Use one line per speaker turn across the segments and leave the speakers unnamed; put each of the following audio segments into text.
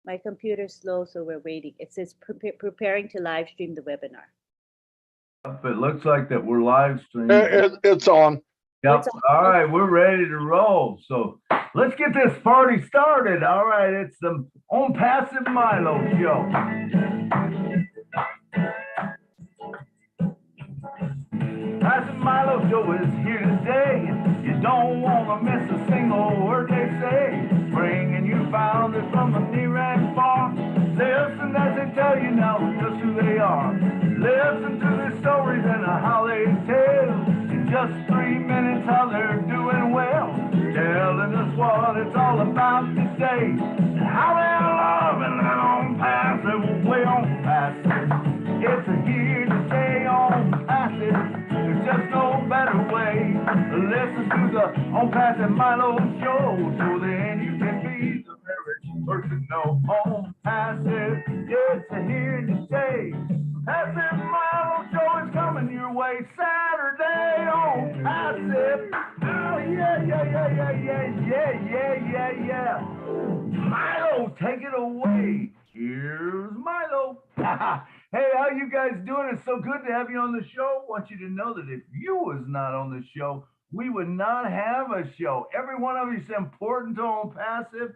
My computer's slow, so we're waiting. It says preparing to live stream the webinar.
It looks like that we're live streaming.
It's on.
Yep. All right, we're ready to roll. So let's get this party started. All right, it's the ONPASSIVE Milo show. Passive Milo show is here today. You don't want to miss a single word they say. Bringing you founders from near and far. Listen as they tell you now just who they are. Listen to their stories and how they tell. In just 3 minutes how they're doing well. Telling us what it's all about today. And how they're loving it on passive, way on passive. It's a here to stay on passive. There's just no better way. Listen to the ONPASSIVE Milo show. So then you can be the very person no ONPASSIVE. It's a here to stay. Passive Milo show is coming your way Saturday on Passive. Oh yeah. Milo, take it away. Here's Milo. Hey, how you guys doing? It's so good to have you on the show. I want you to know that if you was not on the show, we would not have a show. Every one of you is important to ONPASSIVE.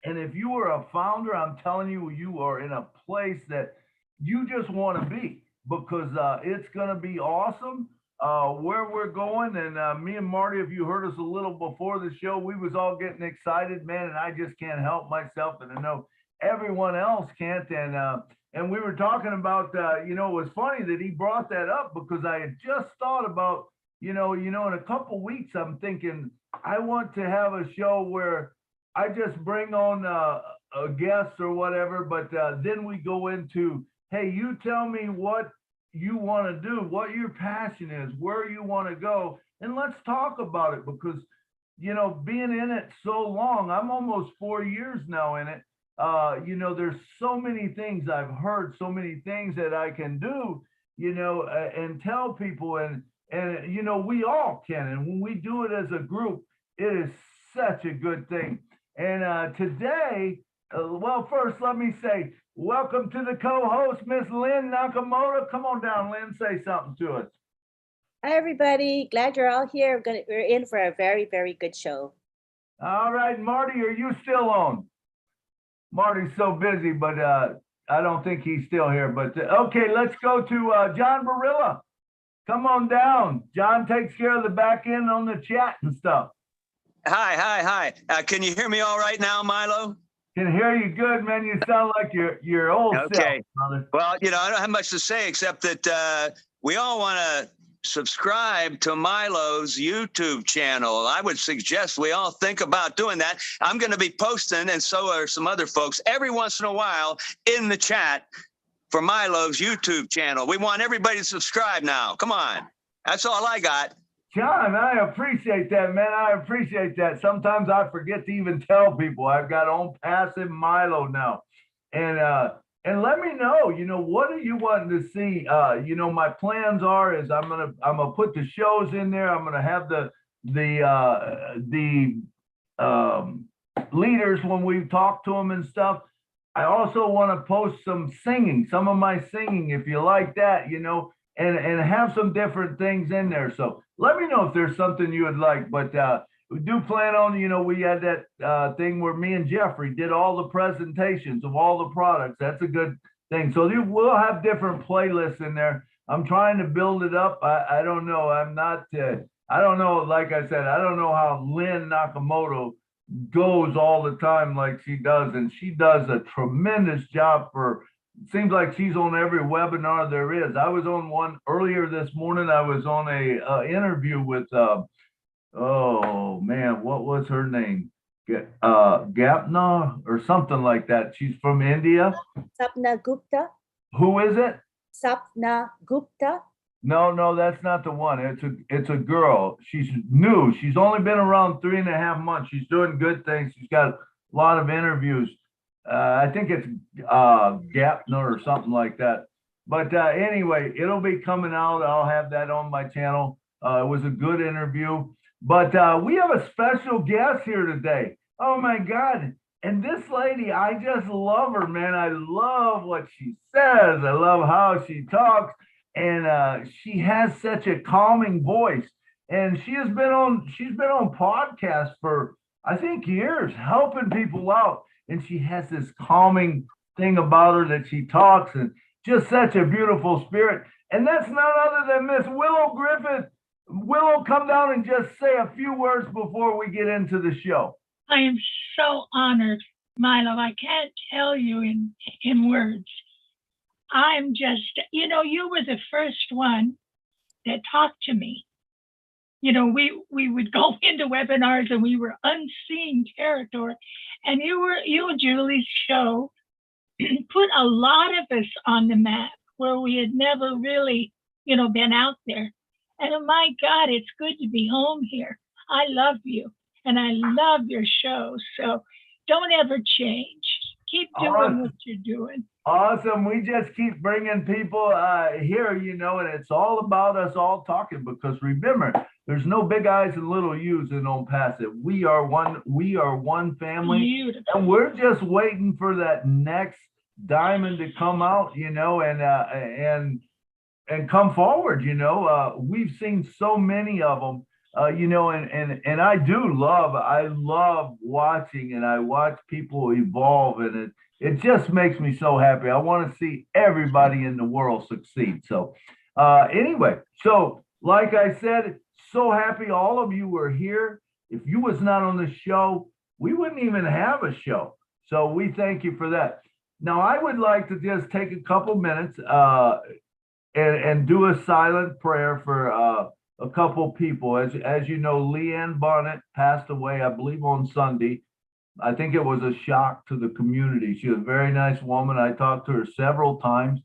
And if you are a founder, I'm telling you, you are in a place that you just want to be, because it's going to be awesome where we're going. And me and Marty, if you heard us a little before the show, we was all getting excited, man, and I just can't help myself, and I know everyone else can't. And we were talking about, it was funny that he brought that up, because I had just thought about, in a couple weeks, I'm thinking I want to have a show where I just bring on a guest or whatever, but then we go into, hey, you tell me what you want to do, what your passion is, where you want to go, and let's talk about it. Because, being in it so long, I'm almost 4 years now in it. There's so many things I've heard, so many things that I can do, and tell people, and we all can. And when we do it as a group, it is such a good thing. And today, well, first let me say, welcome to the co-host, Miss Lynn Nakamoto. Come on down, Lynn, say something to us.
Hi, everybody. Glad you're all here. We're in for a very, very good show.
All right, Marty, are you still on? Marty's so busy, but I don't think he's still here. But okay, let's go to John Barilla. Come on down. John takes care of the back end on the chat and stuff.
Hi. Can you hear me all right now, Milo?
Can hear you good, man. You sound like your old self, brother.
Well, I don't have much to say except that we all want to subscribe to Milo's YouTube channel. I would suggest we all think about doing that. I'm going to be posting, and so are some other folks, every once in a while in the chat for Milo's YouTube channel. We want everybody to subscribe now. Come on. That's all I got.
John, I appreciate that, man. I appreciate that. Sometimes I forget to even tell people I've got ONPASSIVE Milo now. And let me know, what are you wanting to see? My plans is I'm gonna put the shows in there. I'm gonna have the leaders when we talk to them and stuff. I also want to post some of my singing, if you like that, and have some different things in there. So let me know if there's something you would like. But we do plan on, we had that thing where me and Jeffrey did all the presentations of all the products. That's a good thing. So we'll have different playlists in there. I'm trying to build it up. I don't know. I don't know. Like I said, I don't know how Lynn Nakamoto goes all the time like she does. And she does a tremendous job seems like she's on every webinar there is. I was on one earlier this morning. I was on a interview with, oh man, what was her name? Gapna or something like that. She's from India.
Sapna Gupta.
Who is it?
Sapna Gupta.
No, that's not the one. It's a girl. She's new. She's only been around 3.5 months. She's doing good things. She's got a lot of interviews. I think it's Gapna or something like that. But anyway, it'll be coming out. I'll have that on my channel. It was a good interview. But we have a special guest here today. Oh my God. And this lady, I just love her, man. I love what she says. I love how she talks. And she has such a calming voice. And she's been on podcasts for, I think, years, helping people out. And she has this calming thing about her that she talks, and just such a beautiful spirit. And that's none other than Miss Willow Griffith. Willow, come down and just say a few words before we get into the show.
I am so honored, Milo. I can't tell you in words. I'm just, you were the first one that talked to me. We would go into webinars and we were unseen territory. And you and Julie's show put a lot of us on the map where we had never really, been out there. And oh my God, it's good to be home here. I love you and I love your show. So don't ever change. Keep doing what you're doing.
Awesome. We just keep bringing people here, and it's all about us all talking, because remember, there's no big I's and little U's in ONPASSIVE. We are one family.
Beautiful.
And we're just waiting for that next diamond to come out, and come forward. We've seen so many of them, and I love watching, and I watch people evolve, and it just makes me so happy. I want to see everybody in the world succeed. So anyway, so like I said, so happy all of you were here. If you was not on the show, we wouldn't even have a show. So we thank you for that. Now, I would like to just take a couple minutes and do a silent prayer for a couple people. As you know, Leanne Bonnet passed away, I believe, on Sunday. I think it was a shock to the community. She was a very nice woman. I talked to her several times.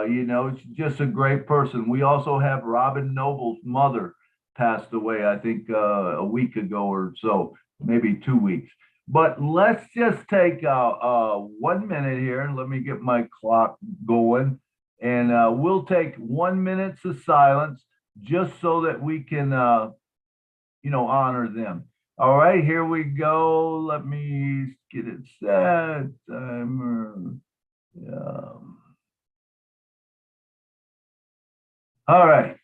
She's just a great person. We also have Robin Noble's mother passed away, I think a week ago or so, maybe 2 weeks. But let's just take 1 minute here, and let me get my clock going. And we'll take 1 minute of silence just so that we can, honor them. All right, here we go. Let me get it set. Timer. All right.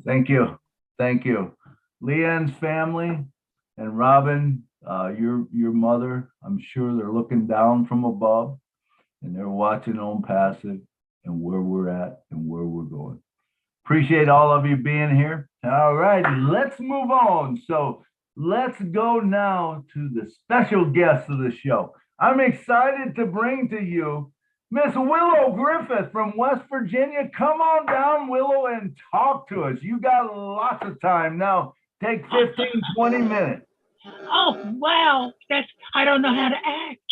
Thank you. Thank you. Leanne's family and Robin, your mother, I'm sure they're looking down from above, and they're watching ONPASSIVE and where we're at and where we're going. Appreciate all of you being here. All right, let's move on. So let's go now to the special guest of the show. I'm excited to bring to you Miss Willow Griffith from West Virginia. Come on down, Willow, and talk to us. You got lots of time now. Take 15, 20 minutes.
Oh, wow. I don't know how to act.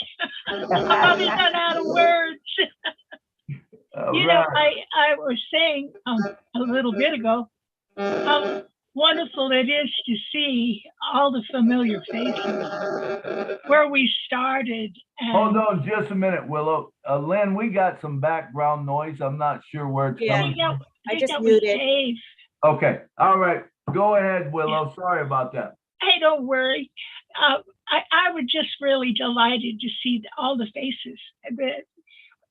I'm probably not out of words. I was saying a little bit ago how wonderful it is to see all the familiar faces where we started.
Hold on just a minute, Willow. Lynn, we got some background noise. I'm not sure where it's coming from.
I just muted.
Okay. All right. Go ahead, Willow. Yeah. Sorry about that.
Hey, don't worry. I was just really delighted to see all the faces that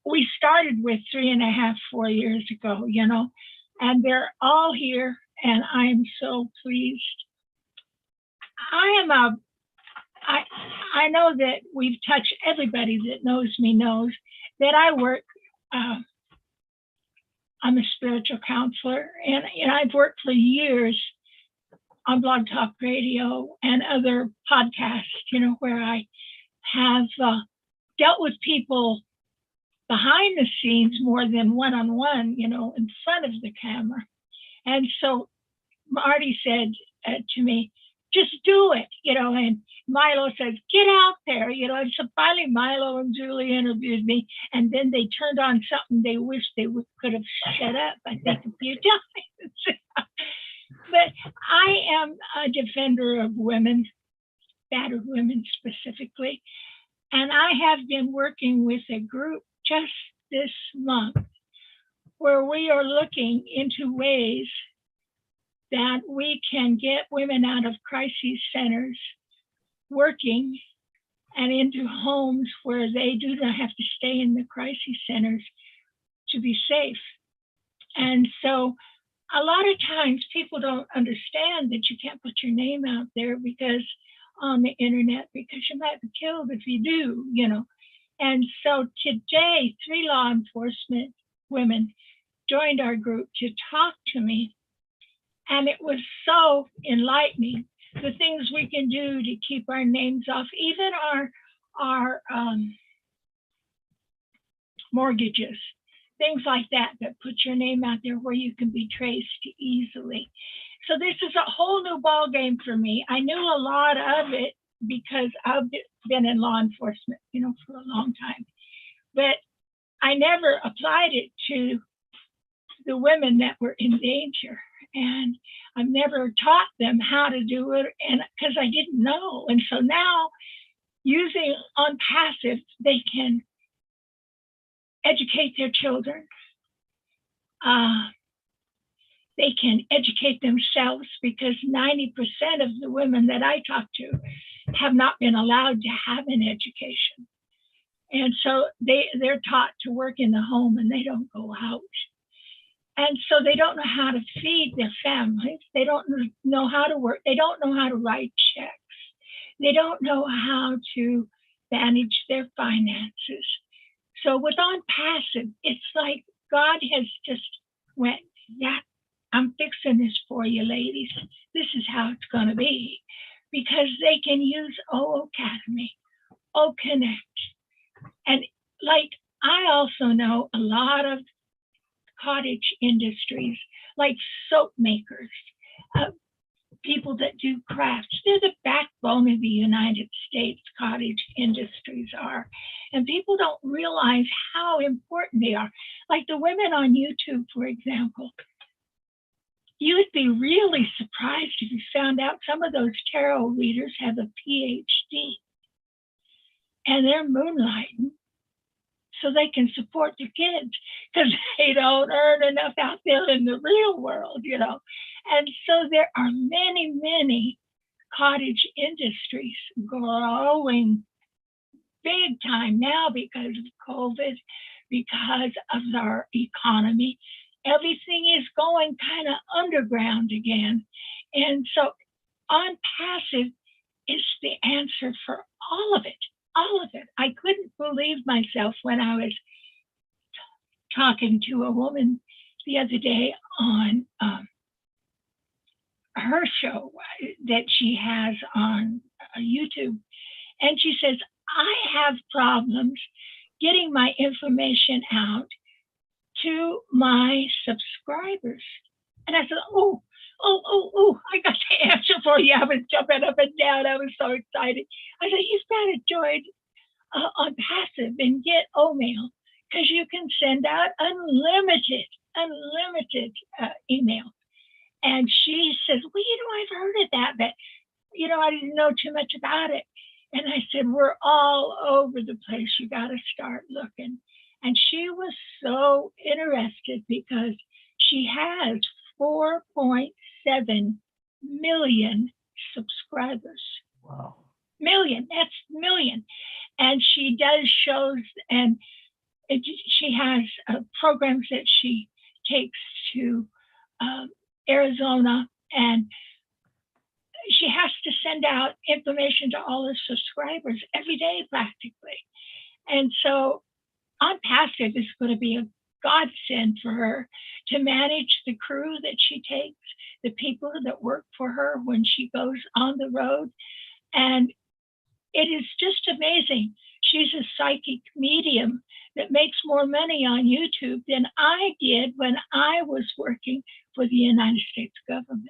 we started with 3.5, 4 years ago, and they're all here, and I'm so pleased. I am I know that we've touched, everybody that knows me knows that I work, I'm a spiritual counselor, and I've worked for years on Blog Talk Radio and other podcasts, where I have dealt with people behind the scenes more than one-on-one, in front of the camera. And so Marty said to me, just do it, and Milo says, get out there, and so finally Milo and Julie interviewed me, and then they turned on something they wish they could have shut up, I think, a few times. But I am a defender of women, battered women specifically, and I have been working with a group just this month where we are looking into ways that we can get women out of crisis centers working and into homes where they do not have to stay in the crisis centers to be safe. And so a lot of times people don't understand that you can't put your name out there because on the internet, because you might be killed if you do, And so today, 3 law enforcement women joined our group to talk to me. And it was so enlightening, the things we can do to keep our names off, even our mortgages, things like that put your name out there where you can be traced easily. So this is a whole new ball game for me. I knew a lot of it because I've been in law enforcement, for a long time, but I never applied it to the women that were in danger. And I've never taught them how to do it, and because I didn't know. And so now, using ONPASSIVE, they can educate their children. They can educate themselves, because 90% of the women that I talk to have not been allowed to have an education. And so they're taught to work in the home and they don't go out. And so they don't know how to feed their families. They don't know how to work. They don't know how to write checks. They don't know how to manage their finances. So with ONPASSIVE, it's like God has just went, yeah, I'm fixing this for you, ladies. This is how it's going to be. Because they can use O Academy, O Connect. And like, I also know a lot of cottage industries, like soap makers, people that do crafts. They're the backbone of the United States, cottage industries are. And people don't realize how important they are. Like the women on YouTube, for example. You would be really surprised if you found out some of those tarot readers have a PhD. And they're moonlighting so they can support their kids, because they don't earn enough out there in the real world, And so there are many, many cottage industries growing big time now because of COVID, because of our economy. Everything is going kind of underground again. And so ONPASSIVE is the answer for all of it. All of it. I couldn't believe myself when I was talking to a woman the other day on her show that she has on YouTube. And she says, I have problems getting my information out to my subscribers. And I said, oh, I got the answer for you. I was jumping up and down. I was so excited. I said, you've got to join ONPASSIVE and get O-mail, because you can send out unlimited email. And she says, well, I've heard of that, but, I didn't know too much about it. And I said, we're all over the place. You got to start looking. And she was so interested because she has 4.7 million subscribers.
Wow.
Million, that's million. And she does shows, and she has programs that she takes to Arizona, and she has to send out information to all her subscribers every day practically. And so ONPASSIVE is going to be a godsend for her to manage the crew that she takes, the people that work for her when she goes on the road. And it is just amazing. She's a psychic medium that makes more money on YouTube than I did when I was working for the United States government.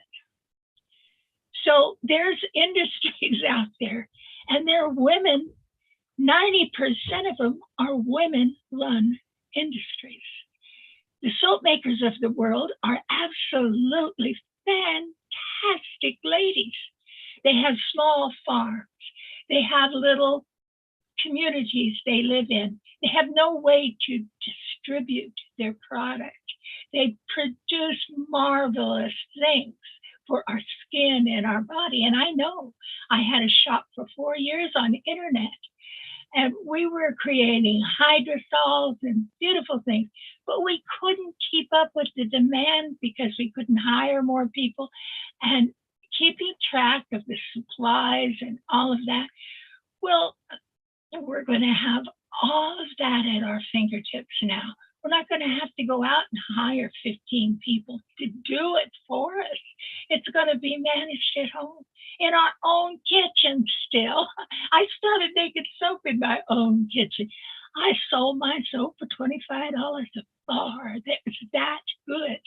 So there's industries out there, and there are women. 90% of them are women-run industries. The soap makers of the world are absolutely fantastic ladies. They have small farms. They have little communities they live in. They have no way to distribute their product. They produce marvelous things for our skin and our body. And I know I had a shop for 4 years on the internet, and we were creating hydrosols and beautiful things, but we couldn't keep up with the demand because we couldn't hire more people. And keeping track of the supplies and all of that, well, we're going to have all of that at our fingertips now. We're not going to have to go out and hire 15 people to do it for us. It's going to be managed at home in our own kitchen still. I started making soap in my own kitchen. I sold my soap for $25 a bar. That was that good.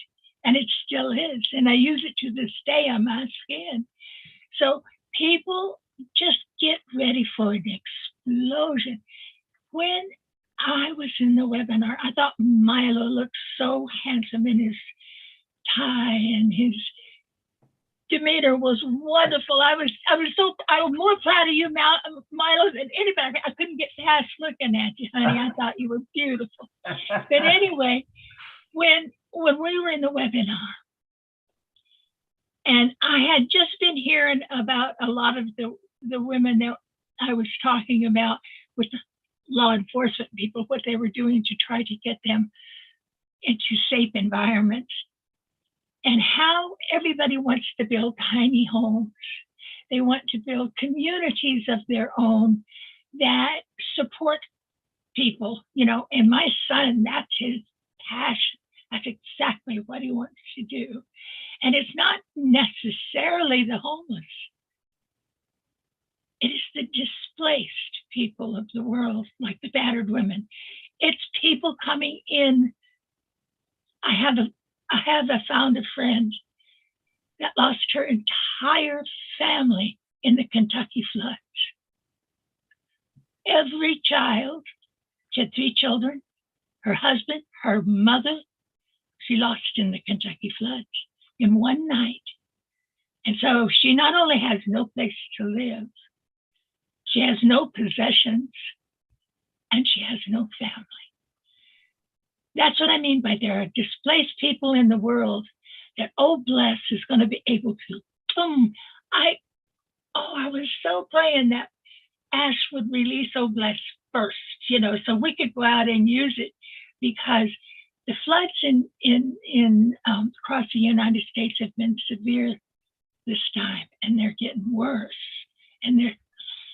And it still is. And I use it to this day on my skin. So people just get ready for an explosion. When I was in the webinar, I thought Milo looked so handsome in his tie, and his demeanor was wonderful. I was more proud of you, Milo, than anybody. I couldn't get past looking at you, honey. I thought you were beautiful. But anyway, when we were in the webinar, and I had just been hearing about a lot of the women that I was talking about with the law enforcement people, what they were doing to try to get them into safe environments, and how everybody wants to build tiny homes. They want to build communities of their own that support people, and my son, that's his passion. That's exactly what he wants to do. And it's not necessarily the homeless. It is the displaced people of the world, like the battered women. It's people coming in. I have found a friend that lost her entire family in the Kentucky floods. Every child, she had 3 children, her husband, her mother, she lost in the Kentucky floods in one night. And so she not only has no place to live, she has no possessions, and she has no family. That's what I mean by there are displaced people in the world that, oh, bless, is going to be able to, boom. I was so praying that Ash would release Oh Bless first, so we could go out and use it, because the floods in across the United States have been severe this time, and they're getting worse. And there's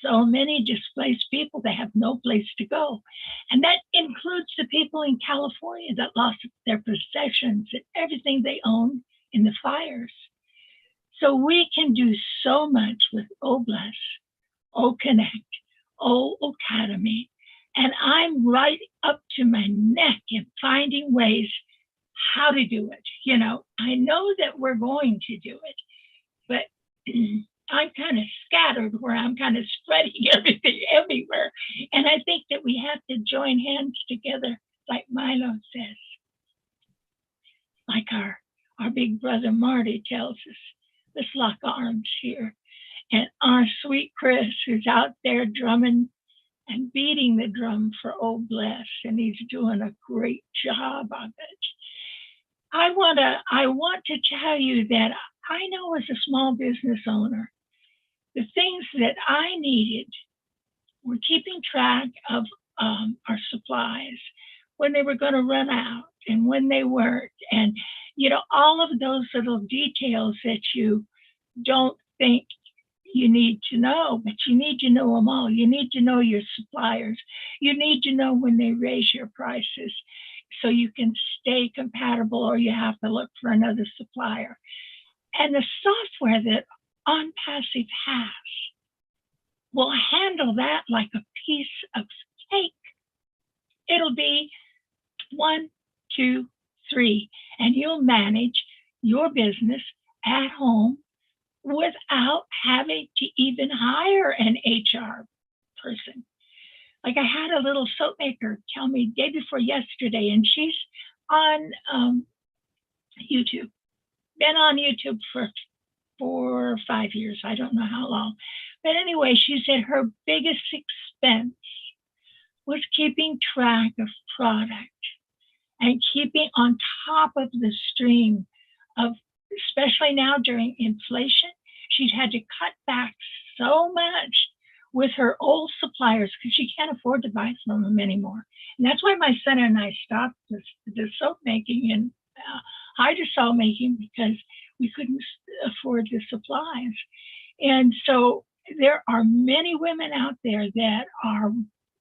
so many displaced people that have no place to go. And that includes the people in California that lost their possessions and everything they owned in the fires. So we can do so much with Oh Bless, Oh Connect, Oh Academy. And I'm right up to my neck in finding ways how to do it. I know that we're going to do it, but I'm kind of scattered where I'm kind of spreading everything everywhere. And I think that we have to join hands together, like Milo says. Like our big brother Marty tells us, let's lock arms here. And our sweet Chris is out there drumming and beating the drum for Oh Bless, and he's doing a great job of it. I want to tell you that I know as a small business owner, the things that I needed were keeping track of our supplies, when they were going to run out and when they weren't, and all of those little details that you don't think you need to know, but you need to know them all. You need to know your suppliers. You need to know when they raise your prices so you can stay compatible, or you have to look for another supplier. And the software that ONPASSIVE has will handle that like a piece of cake. It'll be 1, 2, 3, and you'll manage your business at home without having to even hire an HR person. Like I had a little soap maker tell me day before yesterday, and she's on YouTube, been on YouTube for 4 or 5 years. I don't know how long. But anyway, she said her biggest expense was keeping track of product and keeping on top of the stream of, especially now during inflation, she's had to cut back so much with her old suppliers because she can't afford to buy from them anymore. And that's why my son and I stopped the soap making and hydrosol making, because we couldn't afford the supplies. And so there are many women out there that are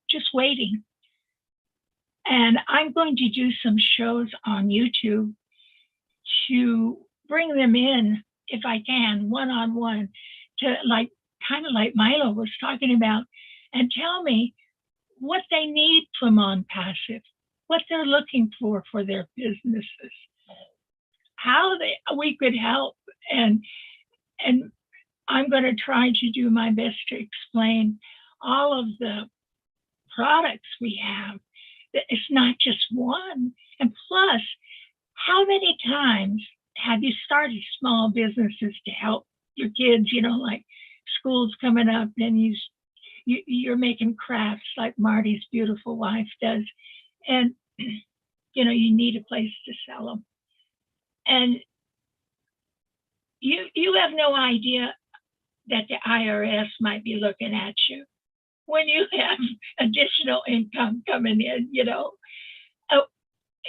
just waiting. And I'm going to do some shows on YouTube to bring them in, if I can, one-on-one, to like, kind of like Milo was talking about, and tell me what they need from ONPASSIVE, what they're looking for their businesses, how we could help. And I'm going to try to do my best to explain all of the products we have. It's not just one. And plus, how many times have you started small businesses to help your kids, you know, like school's coming up and you're making crafts like Marty's beautiful wife does. And, you know, you need a place to sell them. And you have no idea that the IRS might be looking at you when you have additional income coming in, you know.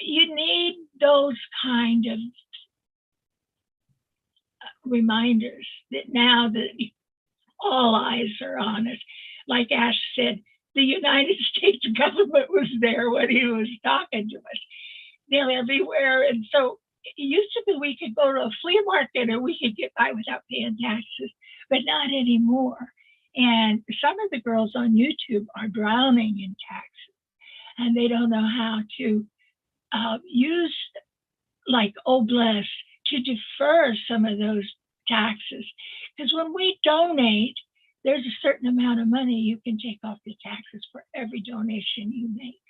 You need those kind of reminders that now that all eyes are on us. Like Ash said, the United States government was there when he was talking to us. They're everywhere. And so it used to be we could go to a flea market and we could get by without paying taxes, but not anymore. And some of the girls on YouTube are drowning in taxes, and they don't know how to use like OBLES to defer some of those taxes. Because when we donate, there's a certain amount of money you can take off the taxes for every donation you make.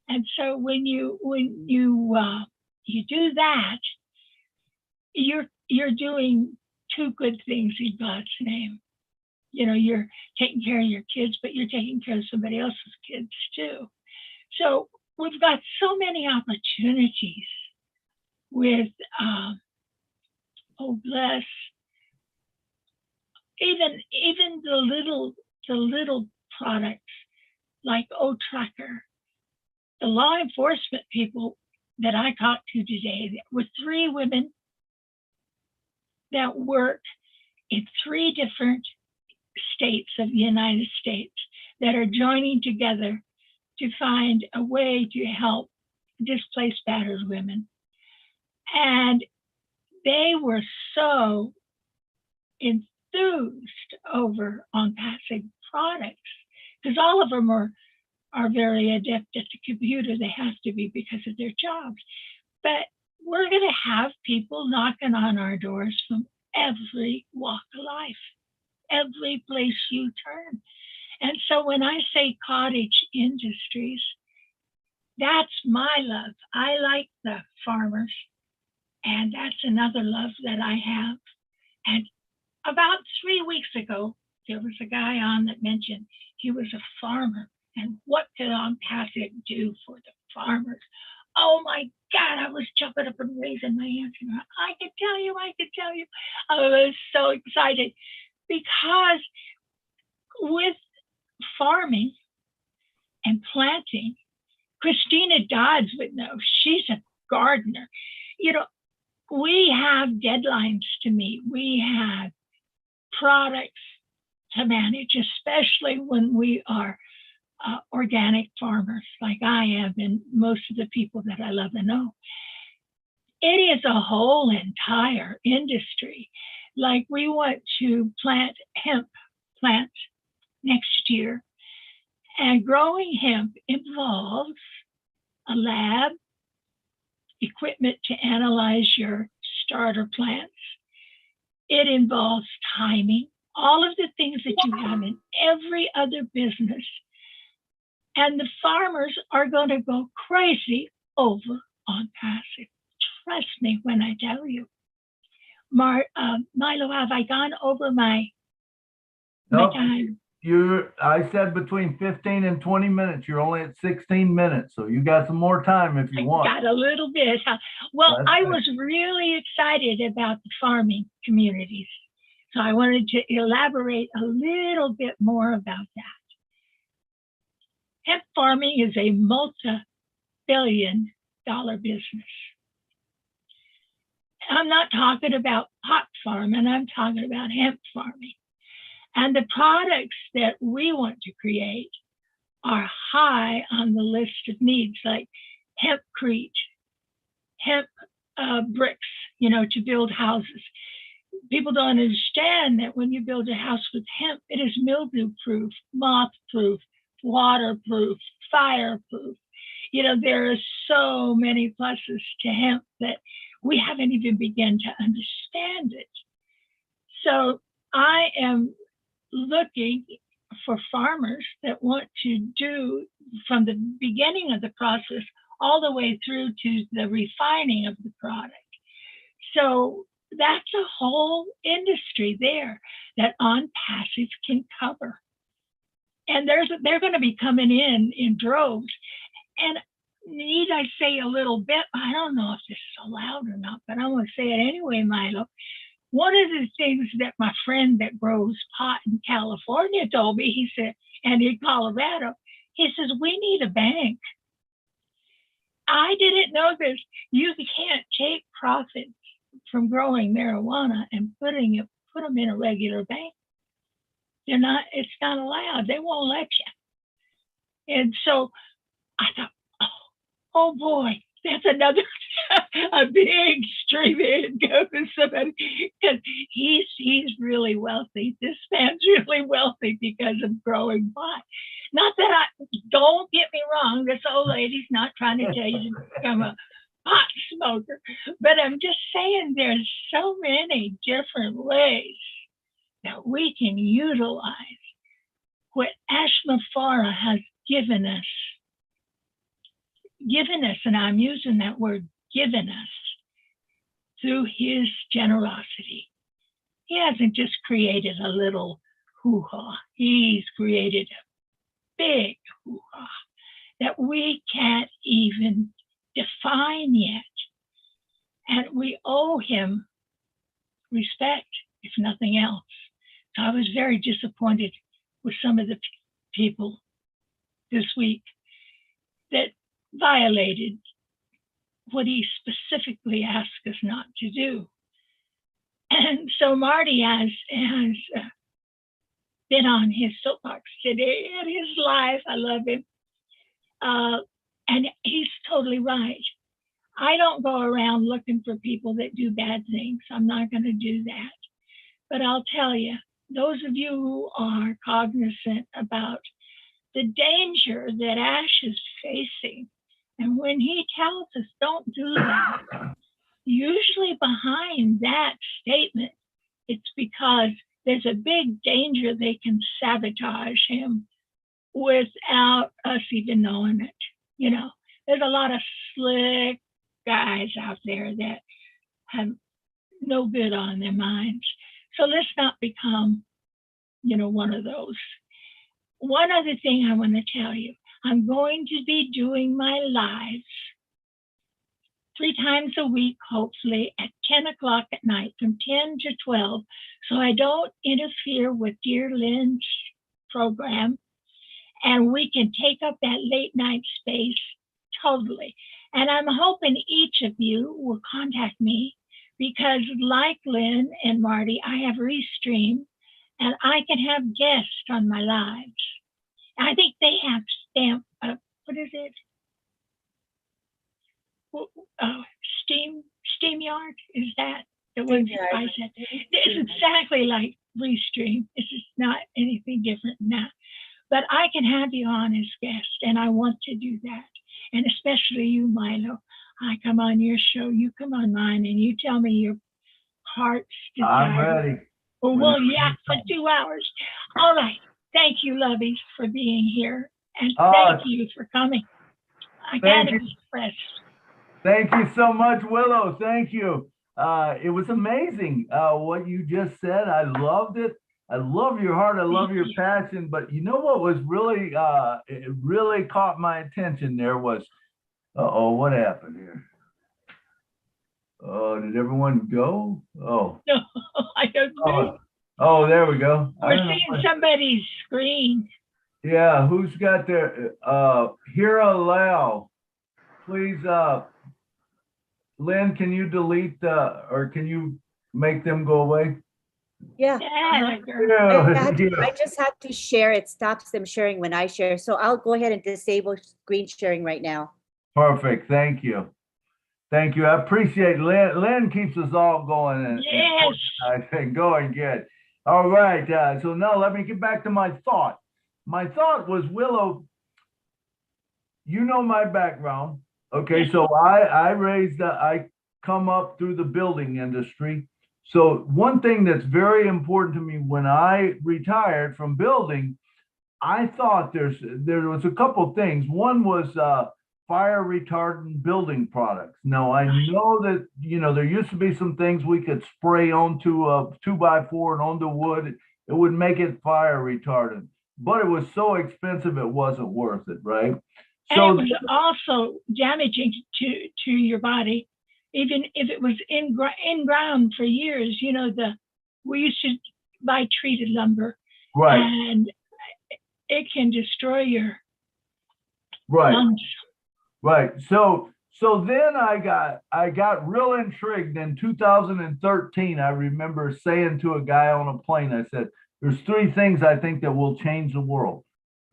And so when you do that, you're doing two good things in God's name. You know, you're taking care of your kids, but you're taking care of somebody else's kids too. So we've got so many opportunities with OBLES. Even the little products like O-Tracker. The law enforcement people that I talked to today were 3 women that work in 3 different states of the United States that are joining together to find a way to help displaced, battered women. And they were so enthused over ONPASSIVE products, because all of them are very adept at the computer. They have to be because of their jobs. But we're going to have people knocking on our doors from every walk of life, every place you turn. And so when I say cottage industries, that's my love. I like the farmers, and that's another love that I have. And about 3 weeks ago, there was a guy on that mentioned he was a farmer, and what could ONPASSIVE do for the farmers? Oh my God, I was jumping up and raising my hands. I could tell you. I was so excited, because with farming and planting, Christina Dodds would know. She's a gardener. You know, we have deadlines to meet. We have products to manage, especially when we are organic farmers like I am and most of the people that I love and know. It is a whole entire industry. Like we want to plant hemp plants next year, and growing hemp involves a lab, equipment to analyze your starter plants. It involves timing, all of the things that you have in every other business. And the farmers are going to go crazy over ONPASSIVE. Trust me when I tell you. Milo, have I gone over my time?
I said between 15 and 20 minutes. You're only at 16 minutes, so you got some more time if you want.
Got a little bit. Well, I was really excited about the farming communities, so I wanted to elaborate a little bit more about that. Hemp farming is a multi-billion-dollar business. I'm not talking about pot farming, I'm talking about hemp farming. And the products that we want to create are high on the list of needs, like hempcrete, hemp bricks, to build houses. People don't understand that when you build a house with hemp, it is mildew-proof, moth-proof, waterproof, fireproof. There are so many pluses to hemp that we haven't even begun to understand it. So I am looking for farmers that want to do from the beginning of the process all the way through to the refining of the product. So that's a whole industry there that ONPASSIVE can cover. And they're going to be coming in droves. And need I say a little bit? I don't know if this is allowed or not, but I'm going to say it anyway, Milo. One of the things that my friend that grows pot in California told me, he said, and in Colorado, he says, we need a bank. I didn't know this. You can't take profits from growing marijuana and put them in a regular bank. It's not allowed. They won't let you. And so I thought, oh boy, that's another a big stream of income for somebody, because he's really wealthy. This man's really wealthy because of growing pot. Not that don't get me wrong, this old lady's not trying to tell you to become a pot smoker, but I'm just saying there's so many different ways that we can utilize what Ashma Farah has given us, and I'm using that word, given us, through his generosity. He hasn't just created a little hoo-ha. He's created a big hoo-ha that we can't even define yet. And we owe him respect, if nothing else. So I was very disappointed with some of the people this week that violated what he specifically asked us not to do. And so Marty has been on his soapbox today in his life. I love him. And he's totally right. I don't go around looking for people that do bad things. I'm not going to do that. But I'll tell you, those of you who are cognizant about the danger that Ash is facing, and when he tells us don't do that, usually behind that statement, it's because there's a big danger they can sabotage him without us even knowing it. There's a lot of slick guys out there that have no good on their minds. So let's not become, one of those. One other thing I want to tell you, I'm going to be doing my lives 3 times a week, hopefully at 10 o'clock at night, from 10 to 12, so I don't interfere with dear Lynn's program, and we can take up that late night space totally. And I'm hoping each of you will contact me, because like Lynn and Marty, I have Restream, and I can have guests on my lives. I think they have stamp, what is it? SteamYard, is that the one that I said? It's exactly like Restream. It's just not anything different than that. But I can have you on as guest, and I want to do that. And especially you, Milo. I come on your show, you come on mine, and you tell me your heart's desire.
I'm ready.
Well, yeah, for 2 hours. All right. Thank you, Lovey, for being here. And thank you for coming. I got to express.
Thank you so much, Willow. Thank you. It was amazing what you just said. I loved it. I love your heart. I love your passion. But you know what was really, it really caught my attention there was, uh-oh, what happened here? Oh, did everyone go? Oh.
No, I don't know.
Oh, there we go.
We're seeing somebody's screen.
Yeah, who's got their, Hira Lau, please, Lynn, can you delete or can you make them go away?
Yeah. I just have to share. It stops them sharing when I share. So I'll go ahead and disable screen sharing right now.
Perfect. Thank you. Thank you. I appreciate Lynn. Lynn keeps us all going. And,
yes.
Going good. All right. So now let me get back to my thought. My thought was, Willow, you know my background. Okay, so I come up through the building industry. So one thing that's very important to me when I retired from building, I thought there was a couple things. One was fire retardant building products. Now I know that, you know, there used to be some things we could spray onto a 2x4 and onto wood. It would make it fire retardant, but it was so expensive it wasn't worth it, right?
And it was also damaging to your body, even if it was in ground for years. You know, we used to buy treated lumber,
right?
And it can destroy your
lungs. Right. So then I got real intrigued in 2013. I remember saying to a guy on a plane, I said, "There's 3 things I think that will change the world."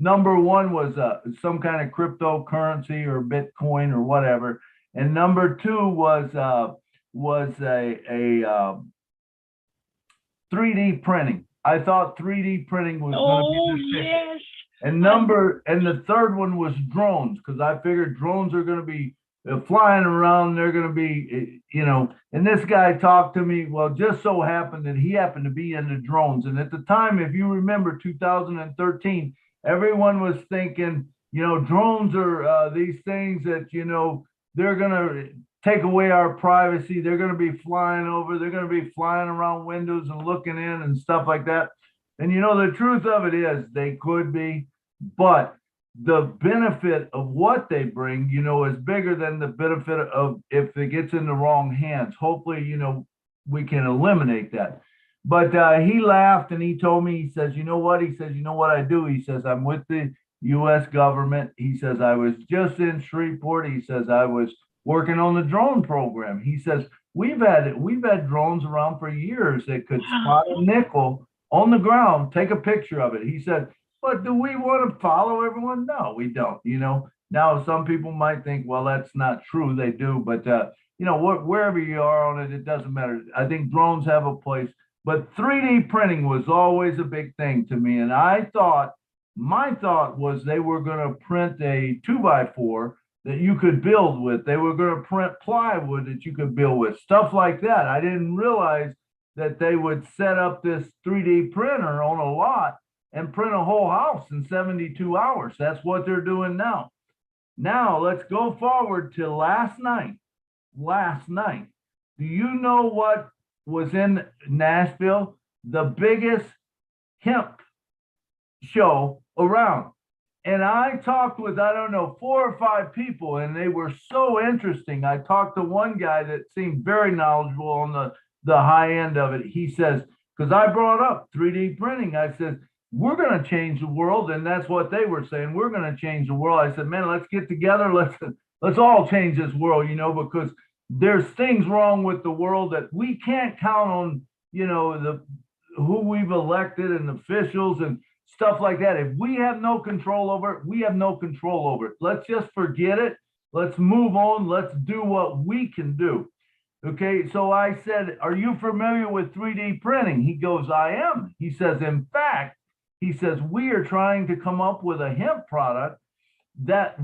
Number 1 was some kind of cryptocurrency or Bitcoin or whatever, and number 2 was a 3D printing. I thought 3D printing was going to be the
yes.
And the third one was drones, because I figured drones are going to be flying around. They're going to be, you know. And this guy talked to me. Well, just so happened that he happened to be into drones, and at the time, if you remember, 2013. Everyone was thinking, you know, drones are these things that, you know, they're going to take away our privacy. They're going to be flying over. They're going to be flying around windows and looking in and stuff like that. And, you know, the truth of it is they could be, but the benefit of what they bring, you know, is bigger than the benefit of if it gets in the wrong hands. Hopefully, you know, we can eliminate that. But he laughed and he told me, he says, you know what? He says, you know what I do? He says, I'm with the U.S. government. He says, I was just in Shreveport. He says, I was working on the drone program. He says, we've had drones around for years that could spot a nickel on the ground, take a picture of it. He said, but do we want to follow everyone? No, we don't. You know, now some people might think, well, that's not true. They do. But, you know, wherever you are on it, it doesn't matter. I think drones have a place. But 3D printing was always a big thing to me. And my thought was they were going to print a 2x4 that you could build with. They were going to print plywood that you could build with, stuff like that. I didn't realize that they would set up this 3D printer on a lot and print a whole house in 72 hours. That's what they're doing now. Now let's go forward to last night. Do you know what was in Nashville? The biggest hemp show around. And I talked with, I don't know, 4 or 5 people, and they were so interesting. I talked to one guy that seemed very knowledgeable on the high end of it. He says, because I brought up 3D printing, I said, we're going to change the world. And that's what they were saying. We're going to change the world. I said, man, let's get together. Let's all change this world, you know, because there's things wrong with the world that we can't count on, you know, who we've elected and officials and stuff like that. If we have no control over it, we have no control over it. Let's just forget it. Let's move on. Let's do what we can do. Okay, so I said, are you familiar with 3D printing? He goes, I am. He says, in fact, he says, we are trying to come up with a hemp product that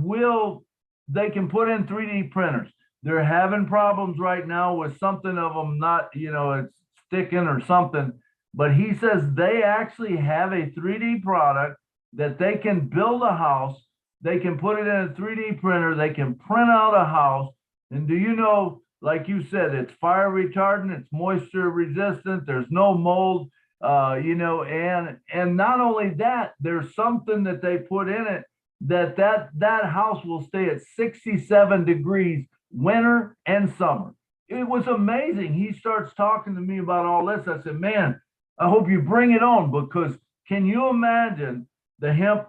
they can put in 3D printers. They're having problems right now with something of them not, it's sticking or something. But he says they actually have a 3D product that they can build a house. They can put it in a 3D printer. They can print out a house. And do you know, like you said, it's fire retardant, it's moisture resistant, there's no mold, and not only that, there's something that they put in it that house will stay at 67 degrees winter and summer. It was amazing. He starts talking to me about all this. I said, man, I hope you bring it on, because can you imagine the hemp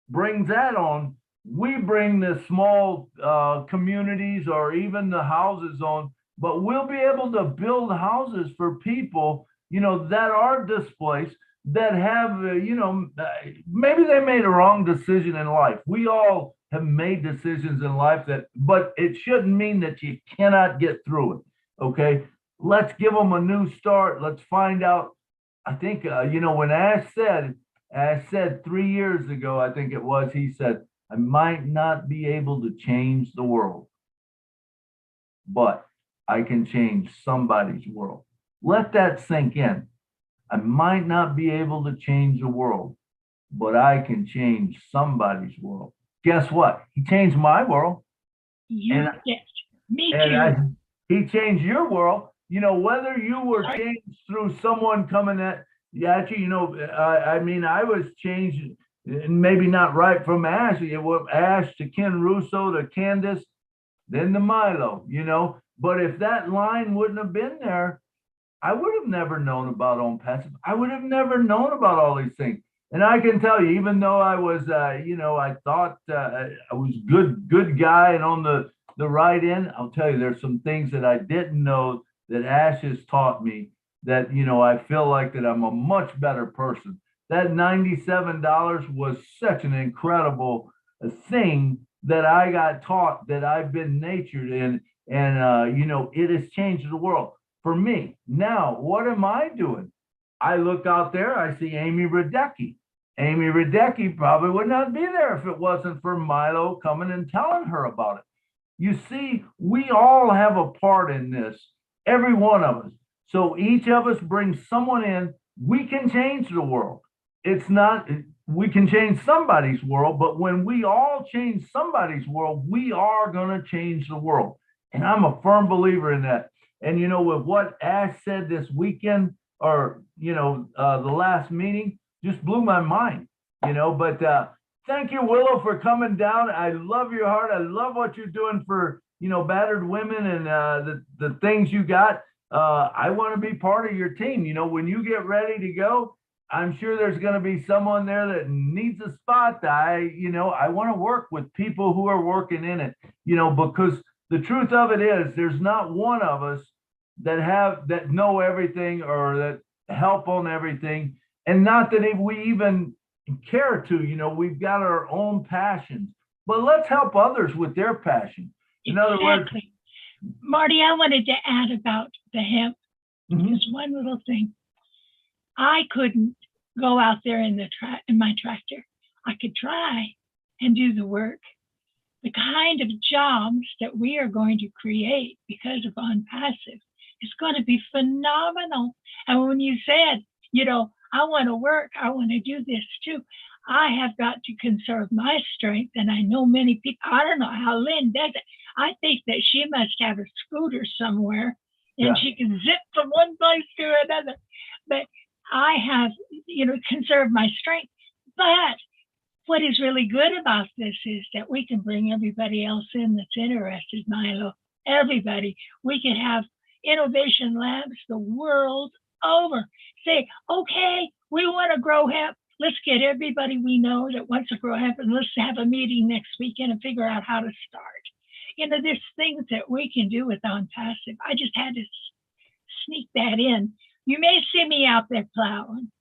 brings that on? We bring the small communities or even the houses on, but we'll be able to build houses for people, that are displaced, that have, maybe they made a wrong decision in life. We all have made decisions in life but it shouldn't mean that you cannot get through it. Okay, let's give them a new start. Let's find out. I think, when Ash said 3 years ago, I think it was, he said, I might not be able to change the world, but I can change somebody's world. Let that sink in. I might not be able to change the world, but I can change somebody's world. Guess what? He changed my world.
You did. Me too.
He changed your world. Whether you were changed through someone coming at you, I was changed, maybe not right from Ash. It was Ash to Ken Russo to Candace, then to Milo, But if that line wouldn't have been there, I would have never known about ONPASSIVE. I would have never known about all these things. And I can tell you, even though I was, I thought I was good guy and on the right end, I'll tell you, there's some things that I didn't know that Ash has taught me that, I feel like that I'm a much better person. That $97 was such an incredible thing that I got taught, that I've been natured in, and, it has changed the world for me. Now, what am I doing? I look out there, I see Amy Radecki. Amy Radecki probably would not be there if it wasn't for Milo coming and telling her about it. You see, we all have a part in this, every one of us. So each of us brings someone in. We can change the world. We can change somebody's world, but when we all change somebody's world, we are going to change the world. And I'm a firm believer in that. And, with what Ash said this weekend, or, the last meeting, just blew my mind, but thank you, Willow, for coming down. I love your heart. I love what you're doing for, battered women and the things you got. I want to be part of your team. When you get ready to go, I'm sure there's going to be someone there that needs a spot. I want to work with people who are working in it, because the truth of it is there's not one of us that know everything or that help on everything. And not that if we even care to, we've got our own passions, but let's help others with their passion. In other words,
Marty, I wanted to add about the hemp. Just one little thing. I couldn't go out there in my tractor. I could try and do the work. The kind of jobs that we are going to create because of ONPASSIVE is going to be phenomenal. And when you said, I want to work, I want to do this too, I have got to conserve my strength. And I know many people, I don't know how Lynn does it. I think that she must have a scooter somewhere and she can zip from one place to another. But I have, conserved my strength. But what is really good about this is that we can bring everybody else in that's interested, Milo. Everybody. We can have innovation labs the world over. Say, okay, we want to grow hemp. Let's get everybody we know that wants to grow hemp, and let's have a meeting next weekend and figure out how to start. There's things that we can do with ONPASSIVE. I just had to sneak that in. You may see me out there plowing,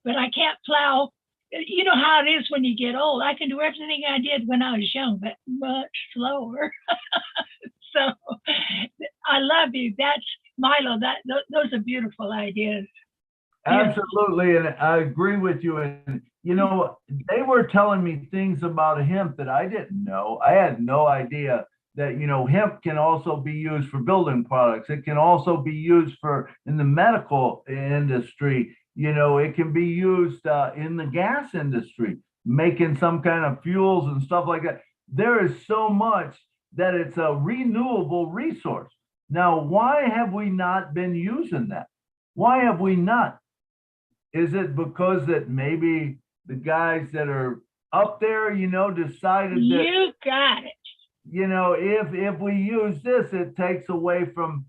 but I can't plow. You know how it is when you get old. I can do everything I did when I was young, but much slower. So I love you. That's Milo. Those are beautiful ideas.
Absolutely, and I agree with you. And you know, they were telling me things about hemp that I didn't know. I had no idea that, you know, hemp can also be used for building products. It can also be used for in the medical industry. You know, it can be used in the gas industry, making some kind of fuels and stuff like that. There is so much that it's a renewable resource. Now, why have we not been using that? Why have we not? Is it because that maybe the guys that are up there, you know, decided that,
You got it.
you know, if we use this, it takes away from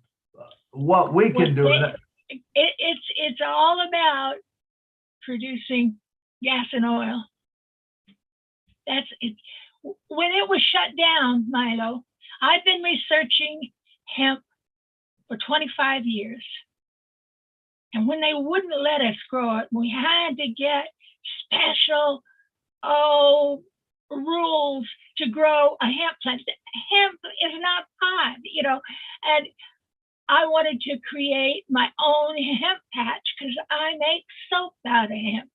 what we can do.
It's all about producing gas and oil. That's it. When it was shut down, Milo, I've been researching hemp for 25 years. And when they wouldn't let us grow it, we had to get special rules to grow a hemp plant. Hemp is not pot, you know, and I wanted to create my own hemp patch because I make soap out of hemp.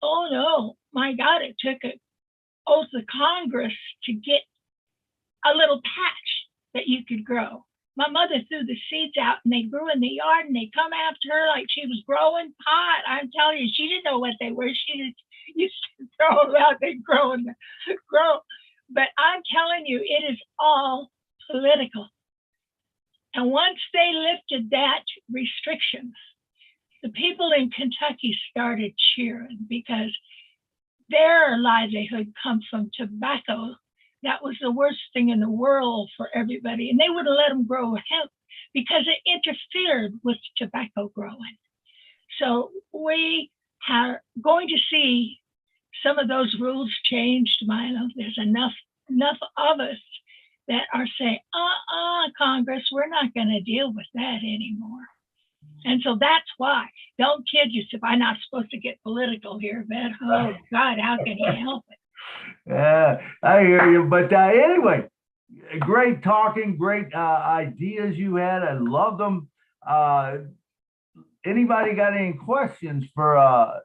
Oh no, my God, it took an oath of Congress to get a little patch that you could grow. My mother threw the seeds out and they grew in the yard and they come after her like she was growing pot. I'm telling you, she didn't know what they were. She just used to throw them out and grow. But I'm telling you, it is all political. And once they lifted that restrictions, the people in Kentucky started cheering because their livelihood comes from tobacco. That was the worst thing in the world for everybody. And they wouldn't let them grow hemp because it interfered with tobacco growing. So we are going to see some of those rules changed, Milo. There's enough of us that are saying, Congress, we're not going to deal with that anymore. And so that's why, don't kid yourself, I'm not supposed to get political here, but oh God, how can you help it?
Yeah, I hear you. But anyway, great talking, great ideas you had. I love them. Anybody got any questions for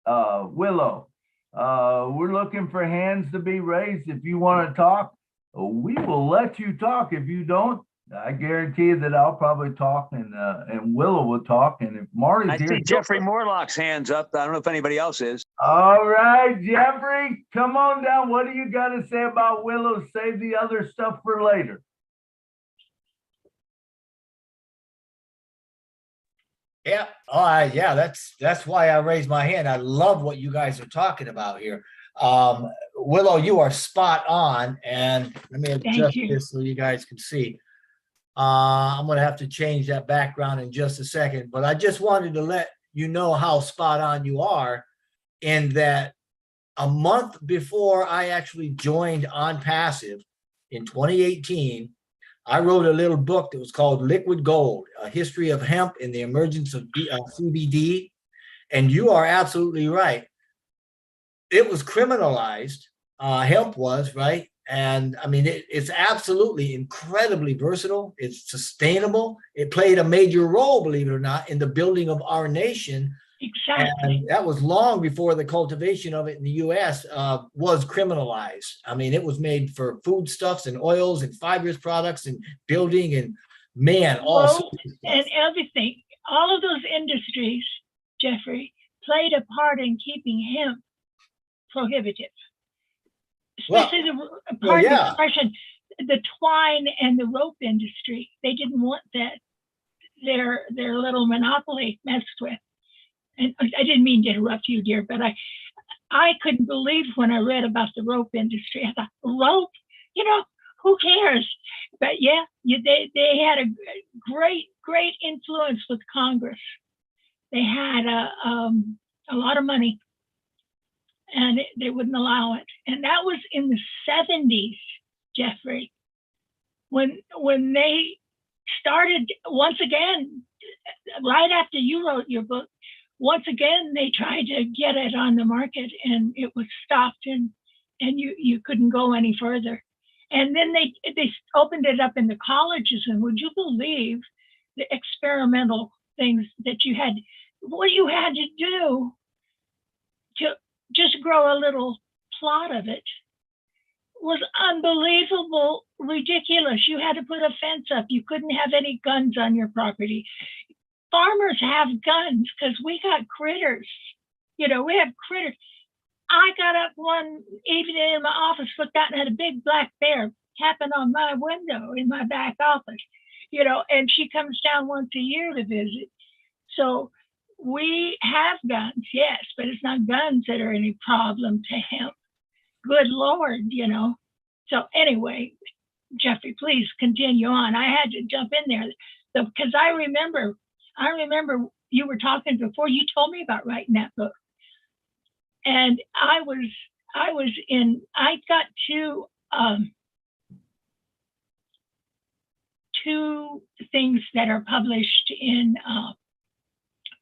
Willow? We're looking for hands to be raised. If you want to talk, we will let you talk. If you don't, I guarantee that I'll probably talk and Willow will talk. And if Marty's here,
I see Jeffrey Morlock's hands up. I don't know if anybody else is.
All right, Jeffrey, come on down. What do you got to say about Willow? Save the other stuff for later.
Yeah, yeah, that's why I raised my hand. I love what you guys are talking about here. Willow, you are spot on. And let me adjust this so you guys can see. I'm going to have to change that background in just a second, but I just wanted to let you know how spot on you are in that a month before I actually joined ONPASSIVE in 2018, I wrote a little book that was called Liquid Gold, A History of Hemp and the Emergence of CBD. And you are absolutely right. It was criminalized, hemp was, right? And I mean, it's absolutely incredibly versatile. It's sustainable. It played a major role, believe it or not, in the building of our nation.
Exactly.
And that was long before the cultivation of it in the U.S. Was criminalized. I mean, it was made for foodstuffs and oils and fibrous products and building and
and everything. All of those industries, Jeffrey, played a part in keeping hemp prohibitive. Especially the part of the expression, the twine and the rope industry. They didn't want that their little monopoly messed with. And I didn't mean to interrupt you, dear, but I couldn't believe when I read about the rope industry. I thought, rope? You know, who cares? But yeah, they had a great influence with Congress. They had a lot of money, and they wouldn't allow it. And that was in the 70s, Jeffrey, when they started once again right after you wrote your book, once again, they tried to get it on the market and it was stopped and you couldn't go any further. And then they opened it up in the colleges, and would you believe the experimental things that what you had to do to just grow a little plot of it was unbelievable, ridiculous. You had to put a fence up. You couldn't have any guns on your property. Farmers have guns because we got critters. We have critters. I got up one evening in my office, looked out and had a big black bear tapping on my window in my back office, and she comes down once a year to visit. So we have guns, yes, but it's not guns that are any problem to him. Good Lord, So anyway, Jeffrey, please continue on. I had to jump in there because I remember you were talking before you told me about writing that book. And I got two things that are published in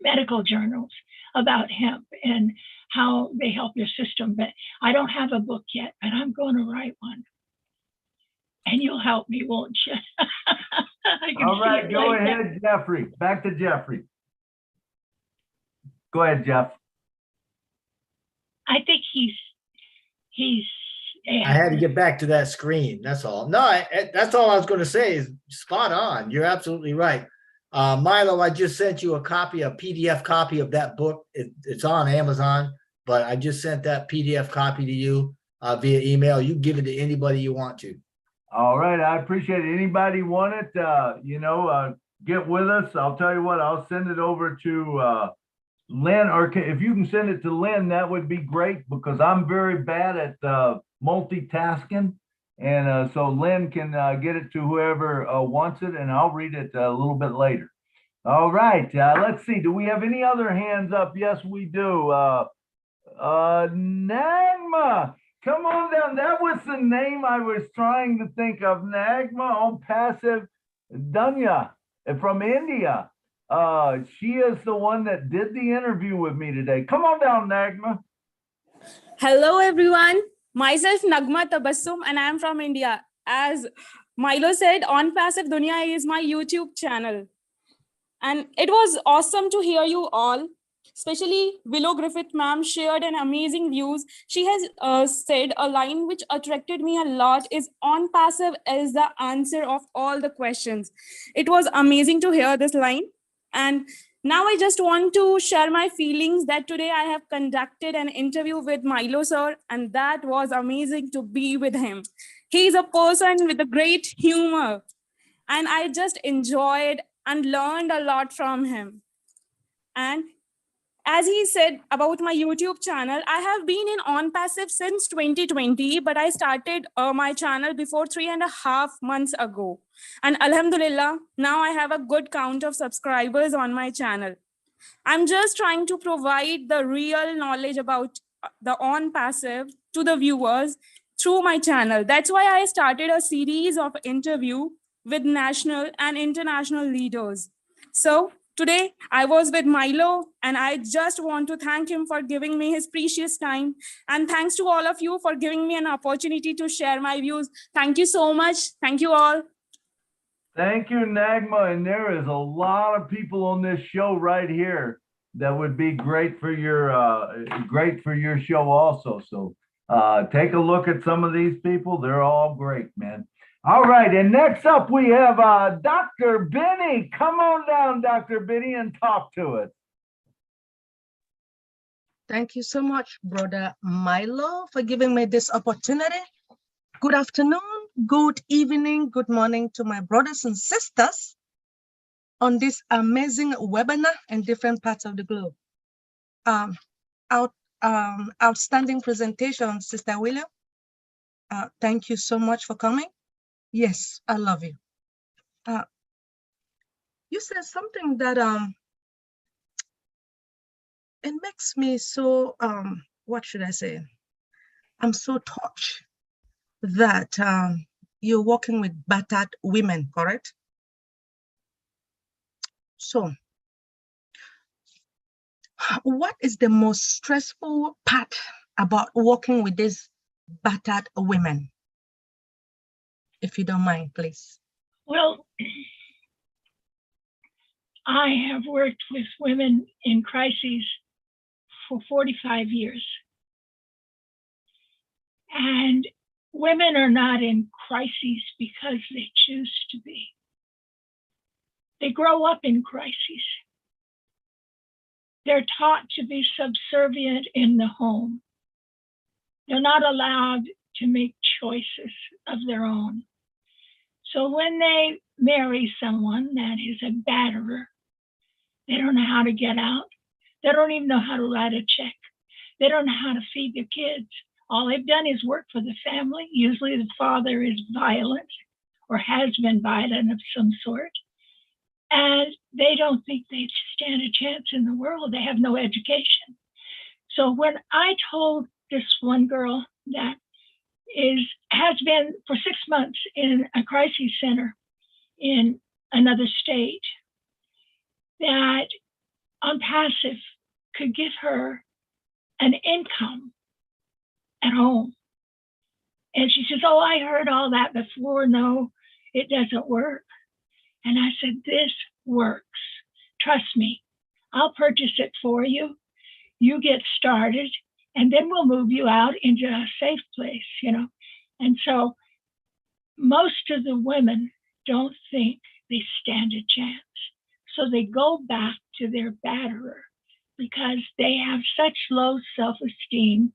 medical journals about hemp and how they help your system. But I don't have a book yet, but I'm going to write one. And you'll help me, won't you?
All right, go ahead, Jeffrey. Back to Jeffrey. Go ahead, Jeff.
I think he's.
I had to get back to that screen. That's all. No, that's all I was going to say is spot on. You're absolutely right. Milo, I just sent you a PDF copy of that book. It's on Amazon, but I just sent that PDF copy to you via email. You give it to anybody you want to.
All right. I appreciate it. Anybody want it, get with us. I'll tell you what, I'll send it over to Lynn, or if you can send it to Lynn, that would be great because I'm very bad at multitasking. And so Lynn can get it to whoever wants it, and I'll read it a little bit later. All right, let's see. Do we have any other hands up? Yes, we do. Nagma, come on down. That was the name I was trying to think of. Nagma ONPASSIVE Dunya from India. She is the one that did the interview with me today. Come on down, Nagma.
Hello, everyone. Myself, Nagma Tabassum, and I am from India. As Milo said, ONPASSIVE Dunya is my YouTube channel. And it was awesome to hear you all, especially Willow Griffith ma'am shared an amazing views. She has said a line which attracted me a lot is ONPASSIVE is the answer of all the questions. It was amazing to hear this line. And now I just want to share my feelings that today I have conducted an interview with Milo sir, and that was amazing to be with him. He's a person with a great humor, and I just enjoyed and learned a lot from him. And as he said about my YouTube channel, I have been in ONPASSIVE since 2020, but I started my channel before 3.5 months ago. And Alhamdulillah, now I have a good count of subscribers on my channel. I'm just trying to provide the real knowledge about the ONPASSIVE to the viewers through my channel. That's why I started a series of interviews with national and international leaders. So today I was with Milo, and I just want to thank him for giving me his precious time. And thanks to all of you for giving me an opportunity to share my views. Thank you so much. Thank you all.
Thank you, Nagma. And there is a lot of people on this show right here that would be great for your show also. So take a look at some of these people. They're all great, man. All right, and next up we have Dr. Benny. Come on down, Dr. Benny, and talk to us.
Thank you so much, Brother Milo, for giving me this opportunity. Good afternoon, good evening, good morning to my brothers and sisters on this amazing webinar in different parts of the globe. Outstanding presentation, Sister William. Thank you so much for coming. Yes, I love you. You said something that it makes me so what should I say? I'm so touched that you're working with battered women, correct? So What is the most stressful part about working with these battered women? If you don't mind, please.
Well, I have worked with women in crises for 45 years. And women are not in crises because they choose to be. They grow up in crises. They're taught to be subservient in the home. They're not allowed to make choices of their own. So when they marry someone that is a batterer, they don't know how to get out. They don't even know how to write a check. They don't know how to feed their kids. All they've done is work for the family. Usually the father is violent or has been violent of some sort. And they don't think they stand a chance in the world. They have no education. So when I told this one girl that has been for 6 months in a crisis center in another state, that ONPASSIVE could give her an income at home. And she says, oh, I heard all that before. No, it doesn't work. And I said, this works. Trust me. I'll purchase it for you. You get started, and then we'll move you out into a safe place, you know. And so most of the women don't think they stand a chance. So they go back to their batterer because they have such low self-esteem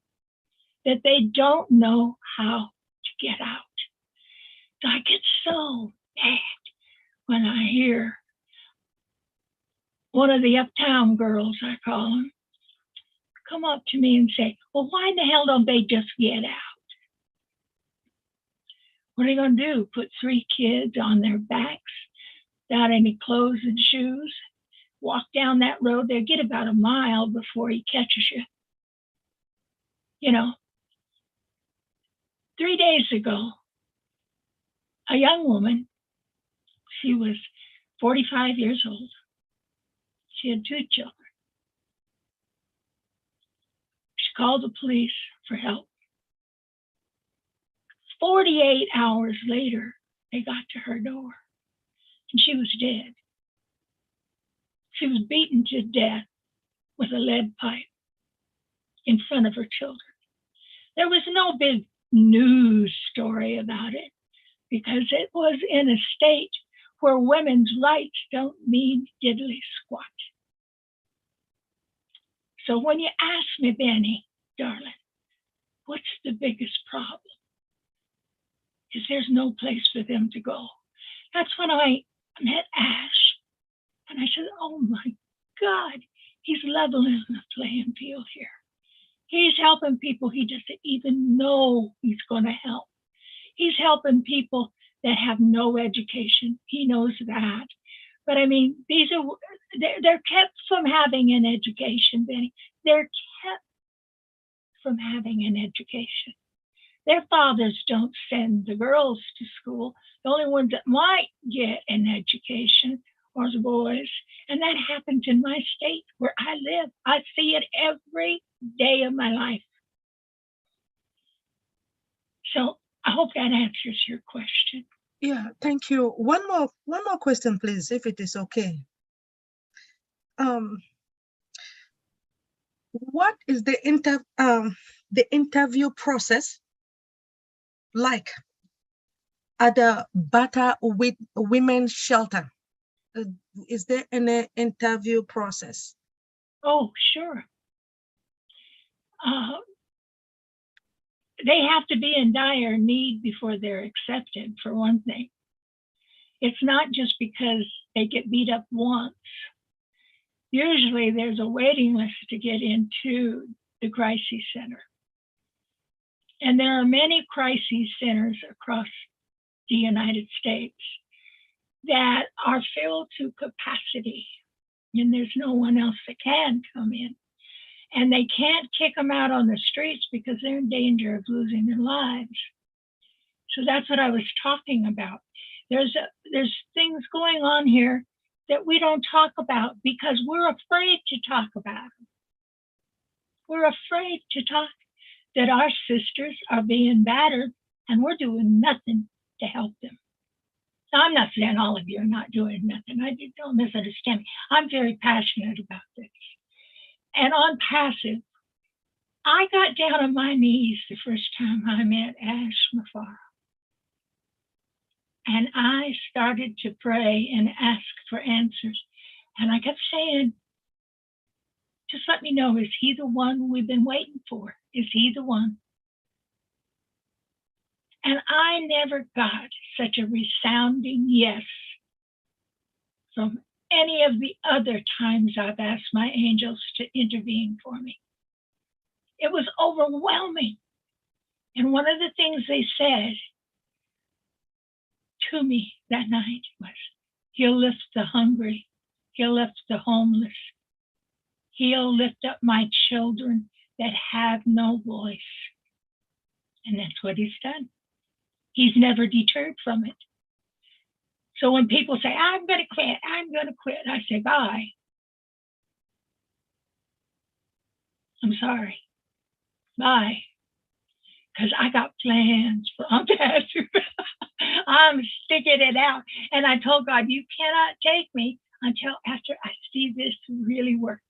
that they don't know how to get out. So I get so mad when I hear one of the uptown girls, I call them, come up to me and say, well, why in the hell don't they just get out? What are they going to do? Put 3 kids on their backs without any clothes and shoes? Walk down that road there, get about a mile before he catches you. You know, 3 days ago, a young woman, she was 45 years old. She had 2 children. She called the police for help. 48 hours later, they got to her door, and she was dead. She was beaten to death with a lead pipe in front of her children. There was no big news story about it because it was in a state where women's rights don't mean diddly squat. So when you ask me, Benny, darling, what's the biggest problem? Is there's no place for them to go. That's when I met Ash, and I said, oh my God, he's leveling the playing field here. He's helping people he doesn't even know he's going to help. He's helping people that have no education. He knows that. But I mean, they're kept from having an education, Benny. They're kept from having an education. Their fathers don't send the girls to school. The only ones that might get an education are the boys. And that happens in my state where I live. I see it every day of my life. So I hope that answers your question.
Yeah, thank you. One more question, please, if it is okay. What is the interview process like at a Bata with women's shelter? Is there an interview process?
Oh, sure. They have to be in dire need before they're accepted, for one thing. It's not just because they get beat up once. Usually there's a waiting list to get into the crisis center. And there are many crisis centers across the United States that are filled to capacity, and there's no one else that can come in. And they can't kick them out on the streets because they're in danger of losing their lives. So that's what I was talking about. There's things going on here that we don't talk about because we're afraid to talk about them. we're afraid to talk that our sisters are being battered and we're doing nothing to help them. Now, I'm not saying all of you are not doing nothing. Don't misunderstand me. I'm very passionate about this. And on passive, I got down on my knees the first time I met Ash Mafara. And I started to pray and ask for answers. And I kept saying, just let me know, is he the one we've been waiting for? Is he the one? And I never got such a resounding yes from any of the other times I've asked my angels to intervene for me. It was overwhelming. And one of the things they said to me that night was, he'll lift the hungry, he'll lift the homeless, he'll lift up my children that have no voice. And that's what he's done. He's never deterred from it. So when people say, I'm going to quit, I say, bye. I'm sorry. Bye. Because I got plans for Unpassive. I'm sticking it out. And I told God, you cannot take me until after I see this really work.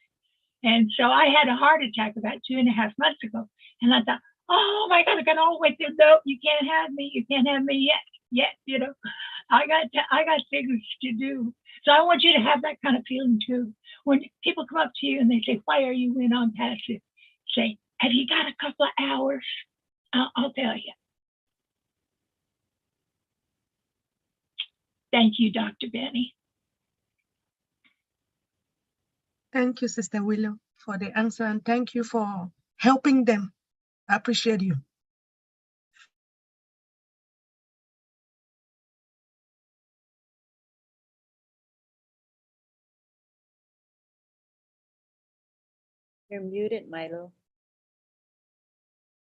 And so I had a heart attack about 2.5 months ago. And I thought, oh my God, I got all the way through. No, you can't have me. You can't have me yet, you know. I got things to do. So I want you to have that kind of feeling too. When people come up to you and they say, why are you in Unpassive? Say, have you got a couple of hours? I'll tell you. Thank you, Dr. Benny.
Thank you, Sister Willow, for the answer, and thank you for helping them. I appreciate you.
You're muted, Milo,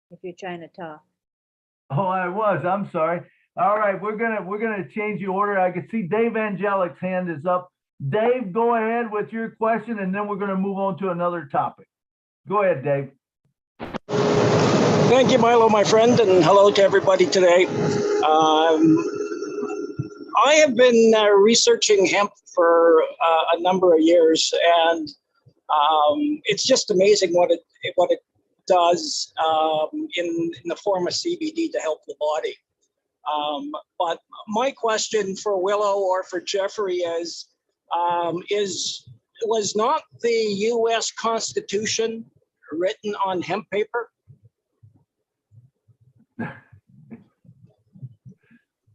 if you're trying to talk.
Oh, I was. I'm sorry. All right, we're gonna change the order. I can see Dave Angelic's hand is up. Dave, go ahead with your question, and then we're gonna move on to another topic. Go ahead, Dave.
Thank you, Milo, my friend, and hello to everybody today. I have been researching hemp for a number of years, and it's just amazing what it does in the form of CBD to help the body. But my question for Willow or for Jeffrey is was not the U.S. Constitution written on hemp paper?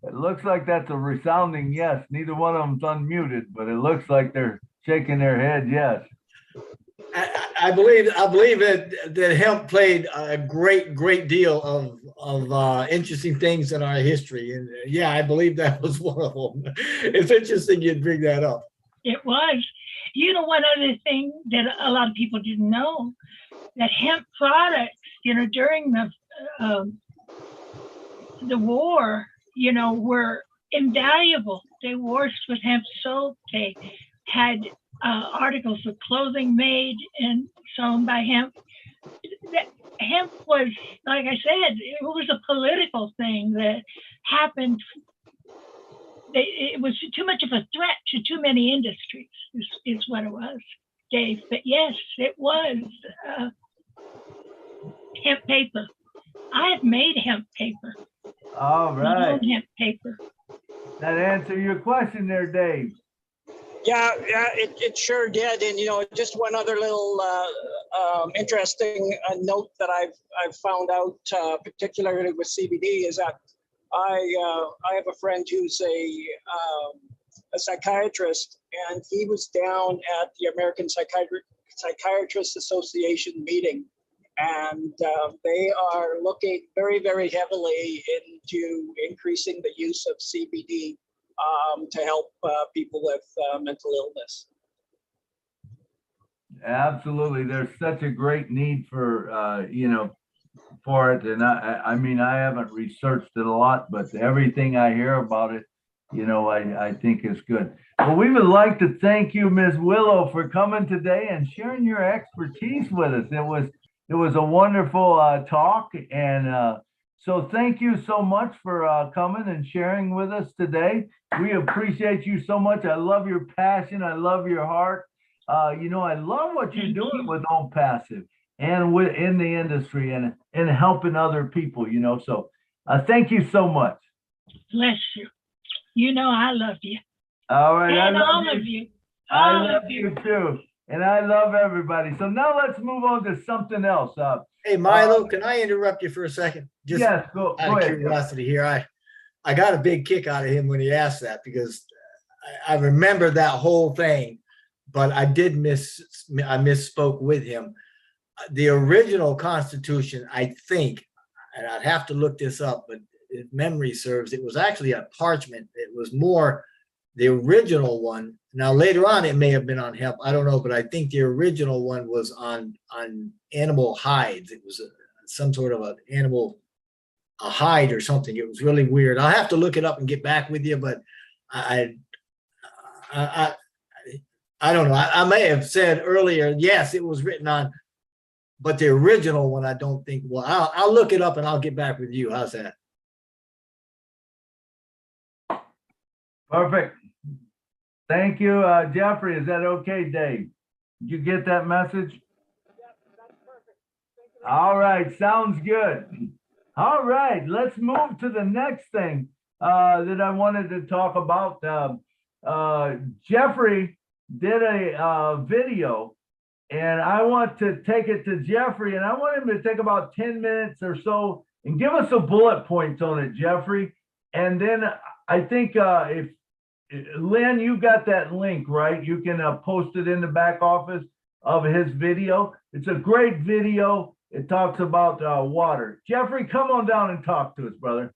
It looks like that's a resounding yes. Neither one of them's unmuted, but it looks like they're shaking their head yes.
I believe that hemp played a great deal of interesting things in our history, and yeah, I believe that was one of them. It's interesting you'd bring that up. It
was. You know, one other thing that a lot of people didn't know, that hemp products, you know, during the war, you know, were invaluable. They washed with hemp soap. They had articles of clothing made and sewn by hemp. Hemp was, like I said, it was a political thing that happened. It was too much of a threat to too many industries, is what it was, Dave. But yes, it was hemp paper. I have made hemp paper.
All right.
Hemp paper.
That answer your question there, Dave.
Yeah, it sure did. And, you know, just one other little interesting note that I've found out, particularly with CBD, is that I have a friend who's a psychiatrist, and he was down at the American Psychiatrists Association meeting, and they are looking very, very heavily into increasing the use of CBD to help people with mental illness.
Absolutely. There's such a great need for, you know, for it. And I mean, I haven't researched it a lot, but everything I hear about it, you know, I think is good. Well, we would like to thank you, Ms. Willow, for coming today and sharing your expertise with us. It was a wonderful talk. And so thank you so much for coming and sharing with us today. We appreciate you so much. I love your passion. I love your heart. You know, I love what you're doing with ONPASSIVE and in the industry and helping other people, you know. So thank you so much.
Bless you. You know I love you.
All right.
And all of you.
I love you too. And I love everybody. So now let's move on to something else.
Hey, Milo, can I interrupt you for a second? Just
yes, go
out of
ahead.
curiosity here. I got a big kick out of him when he asked that, because I remember that whole thing, but I misspoke with him. The original Constitution, I think, and I'd have to look this up, but if memory serves, it was actually a parchment. It was more the original one. Now later on, it may have been on hemp. I don't know, but I think the original one was on animal hides. It was some sort of an animal, a hide or something. It was really weird. I'll have to look it up and get back with you, but I don't know. I may have said earlier, yes, it was written on, but the original one, I don't think. Well, I'll look it up and I'll get back with you. How's that?
Perfect. Thank you, Jeffrey. Is that okay, Dave? Did you get that message?
Yeah, that's perfect.
All right, sounds good. All right, let's move to the next thing that I wanted to talk about. Jeffrey did a video, and I want to take it to Jeffrey, and I want him to take about 10 minutes or so and give us a bullet points on it, Jeffrey. And then I think if Lynn, you got that link, right? You can post it in the back office of his video. It's a great video. It talks about water. Jeffrey, come on down and talk to us, brother.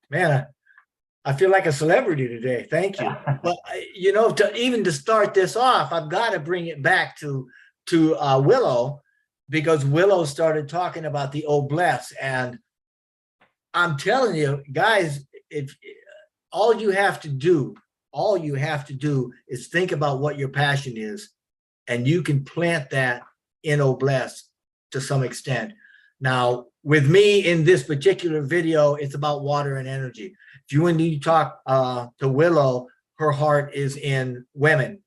Man, I feel like a celebrity today. Thank you. But you know, to start this off, I've got to bring it back to Willow, because Willow started talking about the Obless, and I'm telling you guys, if all you have to do is think about what your passion is, and you can plant that in Obless to some extent. Now, with me in this particular video, it's about water and energy. If you need to talk to Willow, her heart is in women,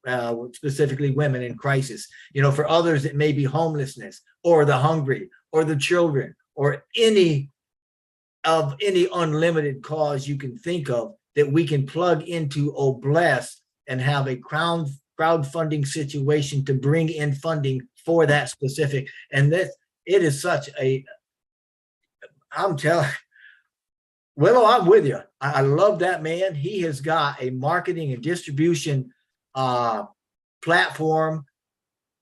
specifically women in crisis. You know, for others, it may be homelessness or the hungry or the children or any unlimited cause you can think of that we can plug into Obless and have a crowdfunding situation to bring in funding for that specific. And that it is such a, I'm telling Willow, I'm with you. I love that man. He has got a marketing and distribution platform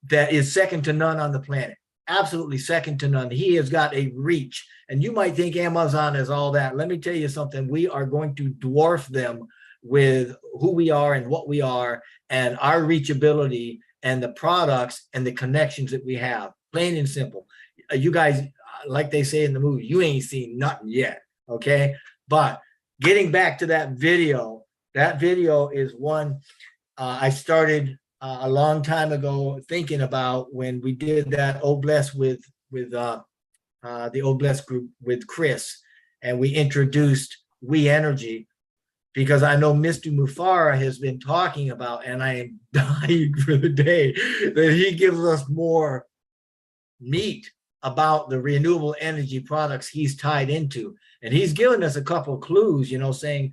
that is second to none on the planet. Absolutely second to none. He has got a reach. And you might think Amazon is all that. Let me tell you something. We are going to dwarf them with who we are and what we are and our reachability and the products and the connections that we have. Plain and simple. You guys, like they say in the movie, you ain't seen nothing yet. Okay. But getting back to that video is one I started a long time ago thinking about when we did that Obless with the Obless group with Chris, and we introduced We Energy, because I know Mr. Mufara has been talking about, and I am dying for the day that he gives us more meat about the renewable energy products he's tied into. And he's given us a couple of clues, you know, saying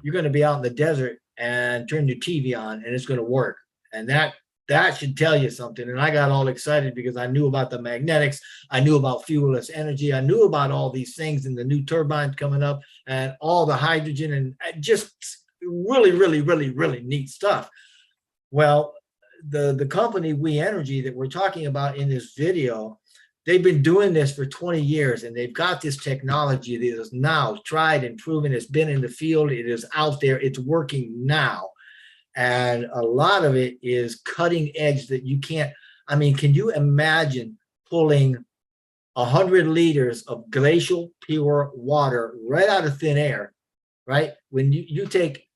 you're going to be out in the desert and turn your TV on and it's going to work. And that should tell you something. And I got all excited because I knew about the magnetics. I knew about fuelless energy. I knew about all these things and the new turbines coming up and all the hydrogen and just really, really, really, really neat stuff. Well, the company We Energy that we're talking about in this video, they've been doing this for 20 years and they've got this technology that is now tried and proven. It's been in the field. It is out there. It's working now. And a lot of it is cutting edge that you can't, I mean, can you imagine pulling 100 liters of glacial pure water right out of thin air, right? When you take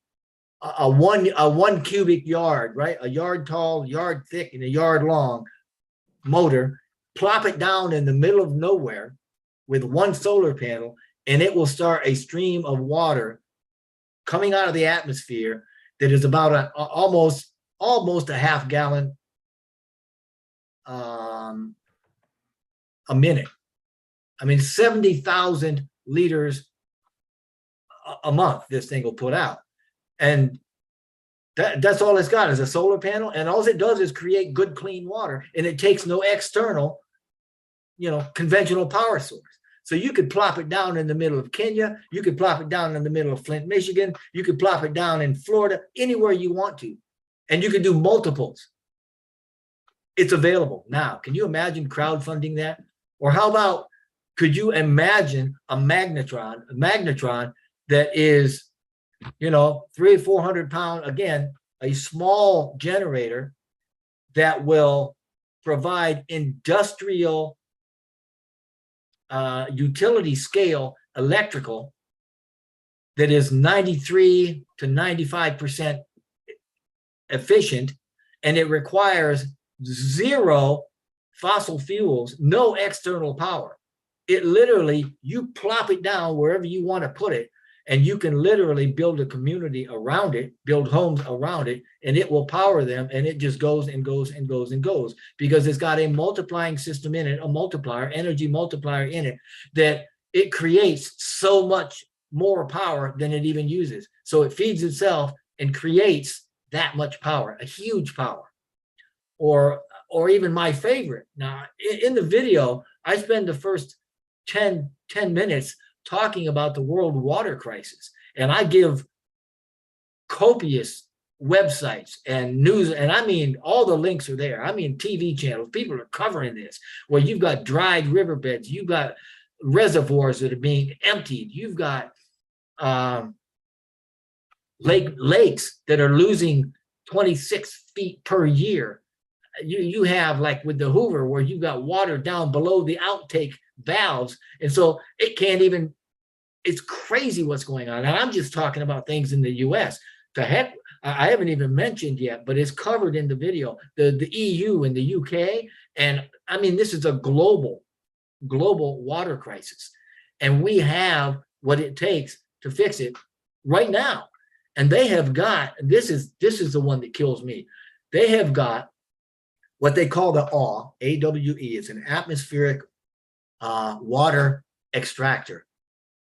a one cubic yard, right? A yard tall, yard thick, and a yard long motor, plop it down in the middle of nowhere with one solar panel, and it will start a stream of water coming out of the atmosphere that is about almost a half gallon a minute. I mean, 70,000 liters a month this thing will put out. And that's all it's got is a solar panel, and all it does is create good, clean water, and it takes no external, conventional power source. So you could plop it down in the middle of Kenya, you could plop it down in the middle of Flint, Michigan, you could plop it down in Florida, anywhere you want to, and you could do multiples. It's available now. Can you imagine crowdfunding that? Or how about, could you imagine a magnetron that is, 300 or 400 pound, again, a small generator that will provide industrial utility scale electrical that is 93 to 95% efficient, and it requires zero fossil fuels, no external power. It literally, you plop it down wherever you want to put it, and you can literally build a community around it, build homes around it, and it will power them, and it just goes and goes and goes and goes, because it's got a multiplying system in it, a multiplier, energy multiplier in it, that it creates so much more power than it even uses. So it feeds itself and creates that much power, a huge power. Or even my favorite. Now, in the video, I spend the first 10 minutes talking about the world water crisis. And I give copious websites and news, and I mean, all the links are there. I mean, TV channels, people are covering this, where you've got dried riverbeds, you've got reservoirs that are being emptied, you've got lakes that are losing 26 feet per year. You have, like with the Hoover, where you've got water down below the outtake valves, and so it can't even, it's crazy what's going on. And I'm just talking about things in the US. To heck, I haven't even mentioned yet, but it's covered in the video, the EU and the UK. And I mean, this is a global water crisis, and we have what it takes to fix it right now. And they have got, this is the one that kills me. They have got what they call the AWE. It's an atmospheric water extractor.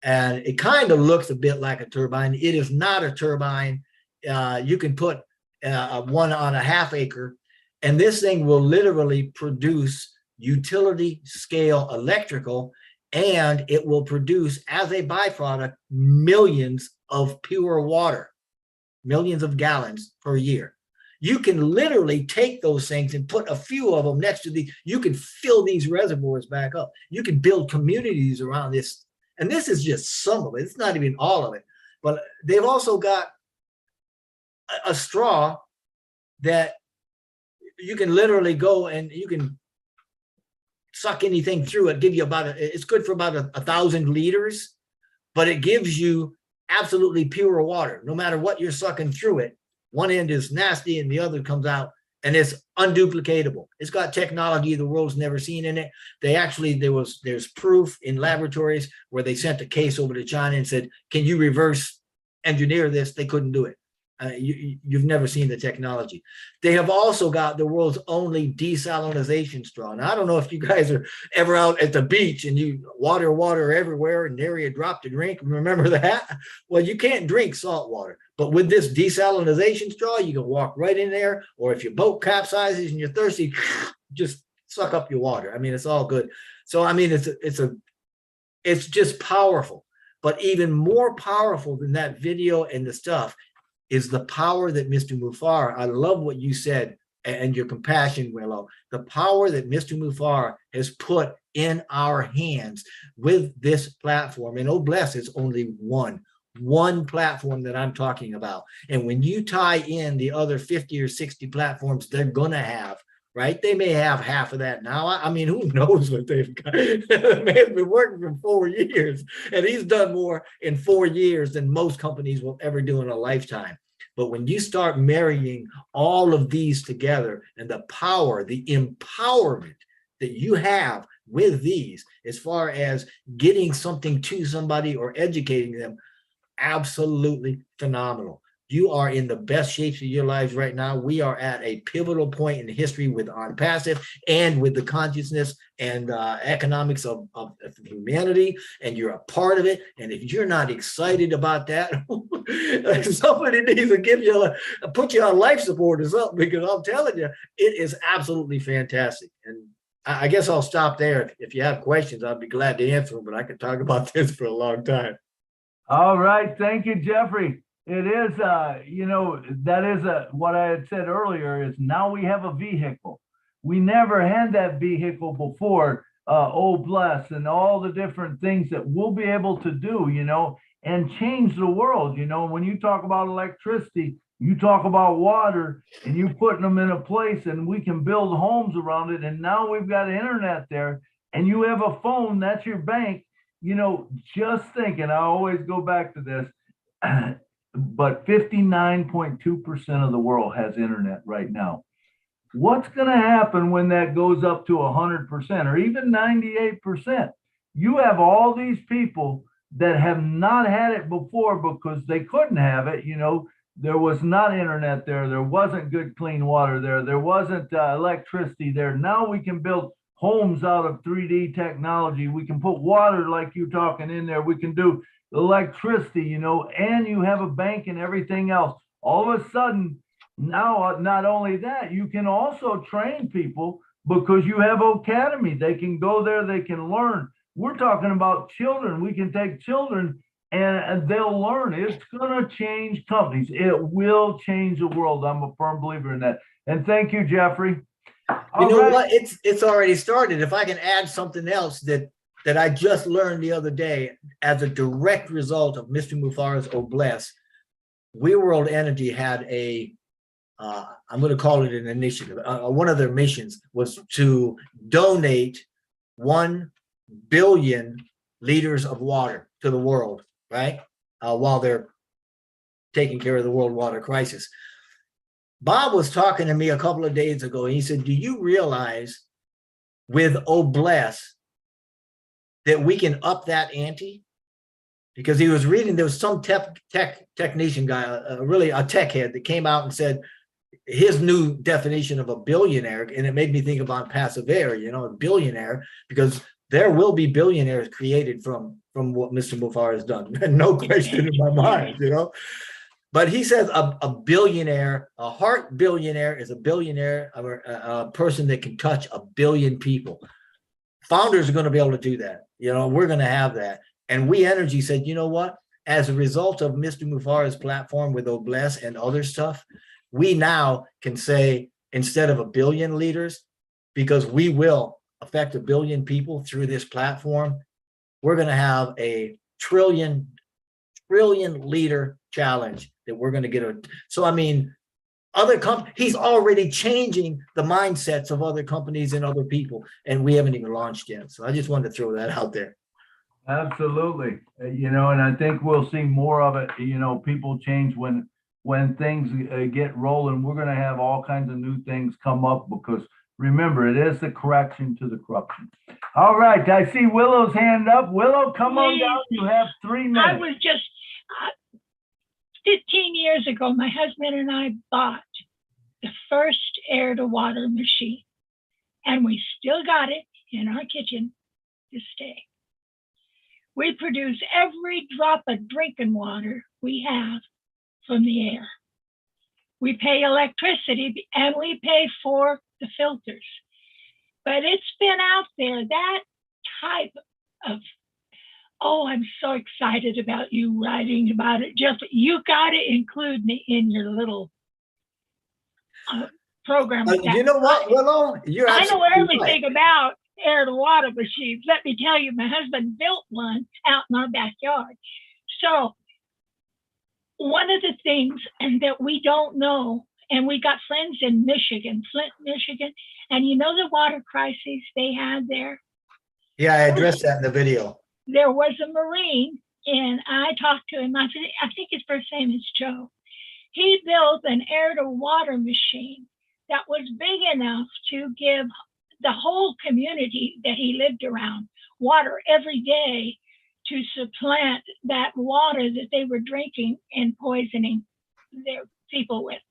And it kind of looks a bit like a turbine. It is not a turbine. You can put one on a half acre, and this thing will literally produce utility scale electrical, and it will produce, as a byproduct, millions of pure water, millions of gallons per year. You can literally take those things and put a few of them next to you can fill these reservoirs back up. You can build communities around this. And this is just some of it. It's not even all of it. But they've also got a straw that you can literally go and you can suck anything through it, give you it's good for about 1,000 liters, but it gives you absolutely pure water. No matter what you're sucking through it, one end is nasty and the other comes out, and it's unduplicatable. It's got technology the world's never seen in it. There's proof in laboratories where they sent a case over to China and said, can you reverse engineer this? They couldn't do it. You've never seen the technology. They have also got the world's only desalination straw. Now, I don't know if you guys are ever out at the beach and you water everywhere and nary a drop to drink. Remember that? Well, you can't drink salt water. But with this desalination straw, you can walk right in there, or if your boat capsizes and you're thirsty, just suck up your water. I mean, it's all good. So, I mean, it's just powerful. But even more powerful than that video and the stuff is the power that Mr. Mufar, I love what you said and your compassion, Willow, the power that Mr. Mufar has put in our hands with this platform. And oh, bless, it's only one platform that I'm talking about. And when you tie in the other 50 or 60 platforms they're going to have, right? They may have half of that now. I mean, who knows what they've got? The man's been working for 4 years, and he's done more in 4 years than most companies will ever do in a lifetime. But when you start marrying all of these together, and the power, the empowerment that you have with these, as far as getting something to somebody or educating them, absolutely phenomenal. You are in the best shapes of your lives right now. We are at a pivotal point in history with ONPASSIVE and with the consciousness and economics of humanity, and you're a part of it. And if you're not excited about that, somebody needs to give you put you on life support or something, because I'm telling you, it is absolutely fantastic. And I guess I'll stop there. If you have questions, I'll be glad to answer them, but I could talk about this for a long time.
All right. Thank you, Jeffrey. It is, you know, that is what I had said earlier, is now we have a vehicle. We never had that vehicle before, oh, bless, and all the different things that we'll be able to do, you know, and change the world. You know, when you talk about electricity, you talk about water, and you putting them in a place, and we can build homes around it. And now we've got internet there, and you have a phone, that's your bank. You know, just thinking, I always go back to this, but 59.2% of the world has internet right now. What's going to happen when that goes up to 100% or even 98%? You have all these people that have not had it before because they couldn't have it. You know, there was not internet there. There wasn't good, clean water there. There wasn't electricity there. Now we can build homes out of 3D technology. We can put water like you talking in there. We can do electricity, you know, and you have a bank and everything else. All of a sudden, now, not only that, you can also train people because you have Academy. They can go there, they can learn. We're talking about children. We can take children and they'll learn. It's going to change companies. It will change the world. I'm a firm believer in that. And thank you, Jeffrey.
You know what? It's already started. If I can add something else that I just learned the other day as a direct result of Mr. Mufara's Obless, We World Energy had a, I'm going to call it an initiative. One of their missions was to donate 1 billion liters of water to the world, right? While they're taking care of the world water crisis. Bob was talking to me a couple of days ago, and he said, do you realize with Obless that we can up that ante? Because he was reading, there was some technician guy, really a tech head, that came out and said his new definition of a billionaire, and it made me think about passive air, you know, a billionaire, because there will be billionaires created from what Mr. Mufara has done. No question in my mind, you know. But he says a billionaire, a heart billionaire is a billionaire, a person that can touch 1 billion people. Founders are going to be able to do that. You know, we're going to have that. And We Energy said, you know what? As a result of Mr. Mufara's platform with Obless and other stuff, we now can say, instead of 1 billion liters, because we will affect 1 billion people through this platform, we're going to have a trillion liter challenge that we're going to get. So, I mean, other companies, he's already changing the mindsets of other companies and other people, and we haven't even launched yet. So I just wanted to throw that out there.
Absolutely. You know, and I think we'll see more of it. You know, people change when things get rolling. We're going to have all kinds of new things come up because remember, it is the correction to the corruption. All right. I see Willow's hand up. Willow, come on down. You have 3 minutes.
I was just 15 years ago, my husband and I bought the first air to water machine, and we still got it in our kitchen this day. We produce every drop of drinking water we have from the air. We pay electricity and we pay for the filters. But it's been out there, that type of, oh, I'm so excited about you writing about it. Jeff, you got to include me in your little program.
You know what, Willow?
I know everything about air to water machines. Let me tell you, my husband built one out in our backyard. So one of the things that we don't know, and we got friends in Michigan, Flint, Michigan, and you know the water crises they had there?
Yeah, I addressed that in the video.
There was a Marine, and I talked to him. I think his first name is Joe. He built an air to water machine that was big enough to give the whole community that he lived around water every day to supplant that water that they were drinking and poisoning their people with.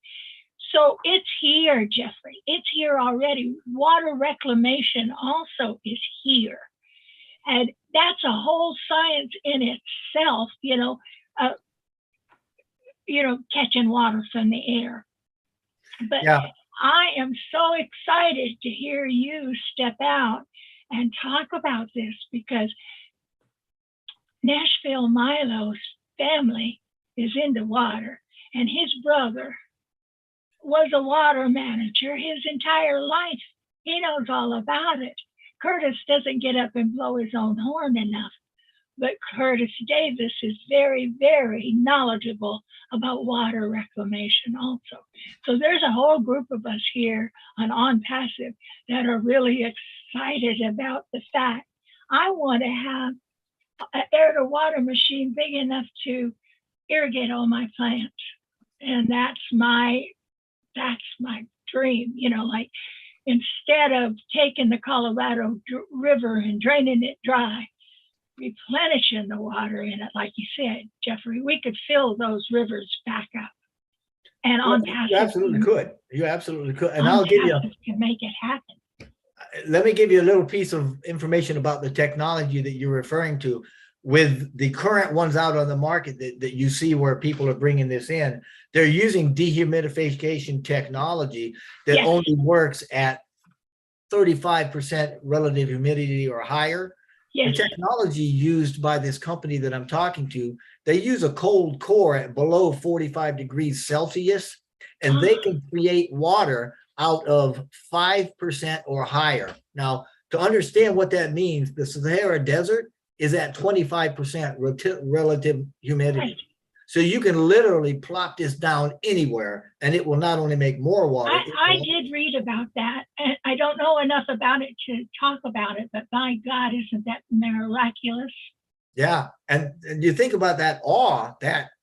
So it's here, Jeffrey. It's here already. Water reclamation also is here. And that's a whole science in itself, catching water from the air. But
Yeah.
I am so excited to hear you step out and talk about this, because Nashville Milo's family is into water, and his brother was a water manager his entire life. He knows all about it. Curtis doesn't get up and blow his own horn enough, but Curtis Davis is very, very knowledgeable about water reclamation also. So there's a whole group of us here on Passive that are really excited about the fact I want to have an air to water machine big enough to irrigate all my plants. And that's my dream, like instead of taking the Colorado River and draining it dry, replenishing the water in it, like you said, Jeffrey, we could fill those rivers back up. And on Passive,
you absolutely could. You absolutely could. And
I'll
give you
can make it happen.
Let me give you a little piece of information about the technology that you're referring to. With the current ones out on the market that you see where people are bringing this in, they're using dehumidification technology that
Yes.
only works at 35% relative humidity or higher.
Yes.
The technology used by this company that I'm talking to, they use a cold core at below 45 degrees Celsius, and they can create water out of 5% or higher. Now, to understand what that means, the Sahara Desert is at 25% relative humidity.
Right.
So you can literally plop this down anywhere, and it will not only make more water.
I did read about that, and I don't know enough about it to talk about it, but by God, isn't that miraculous?
Yeah, and you think about that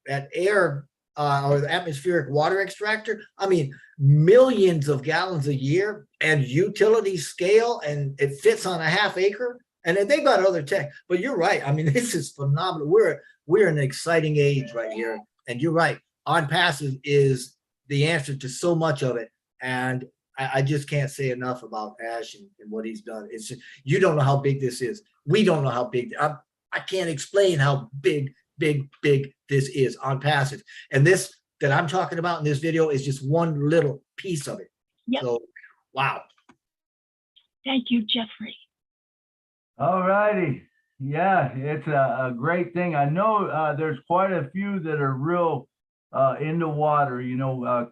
that air or the atmospheric water extractor. I mean, millions of gallons a year and utility scale, and it fits on a half acre. And then they've got other tech, but you're right. I mean, this is phenomenal. We're in an exciting age right here, and you're right. OnPassive is the answer to so much of it, and I just can't say enough about Ash and what he's done. It's just, you don't know how big this is. We don't know how big. I can't explain how big this is OnPassive. And this that I'm talking about in this video is just one little piece of it.
Yep.
So, wow.
Thank you, Jeffrey.
All righty. Yeah, it's a great thing. I know there's quite a few that are real into water.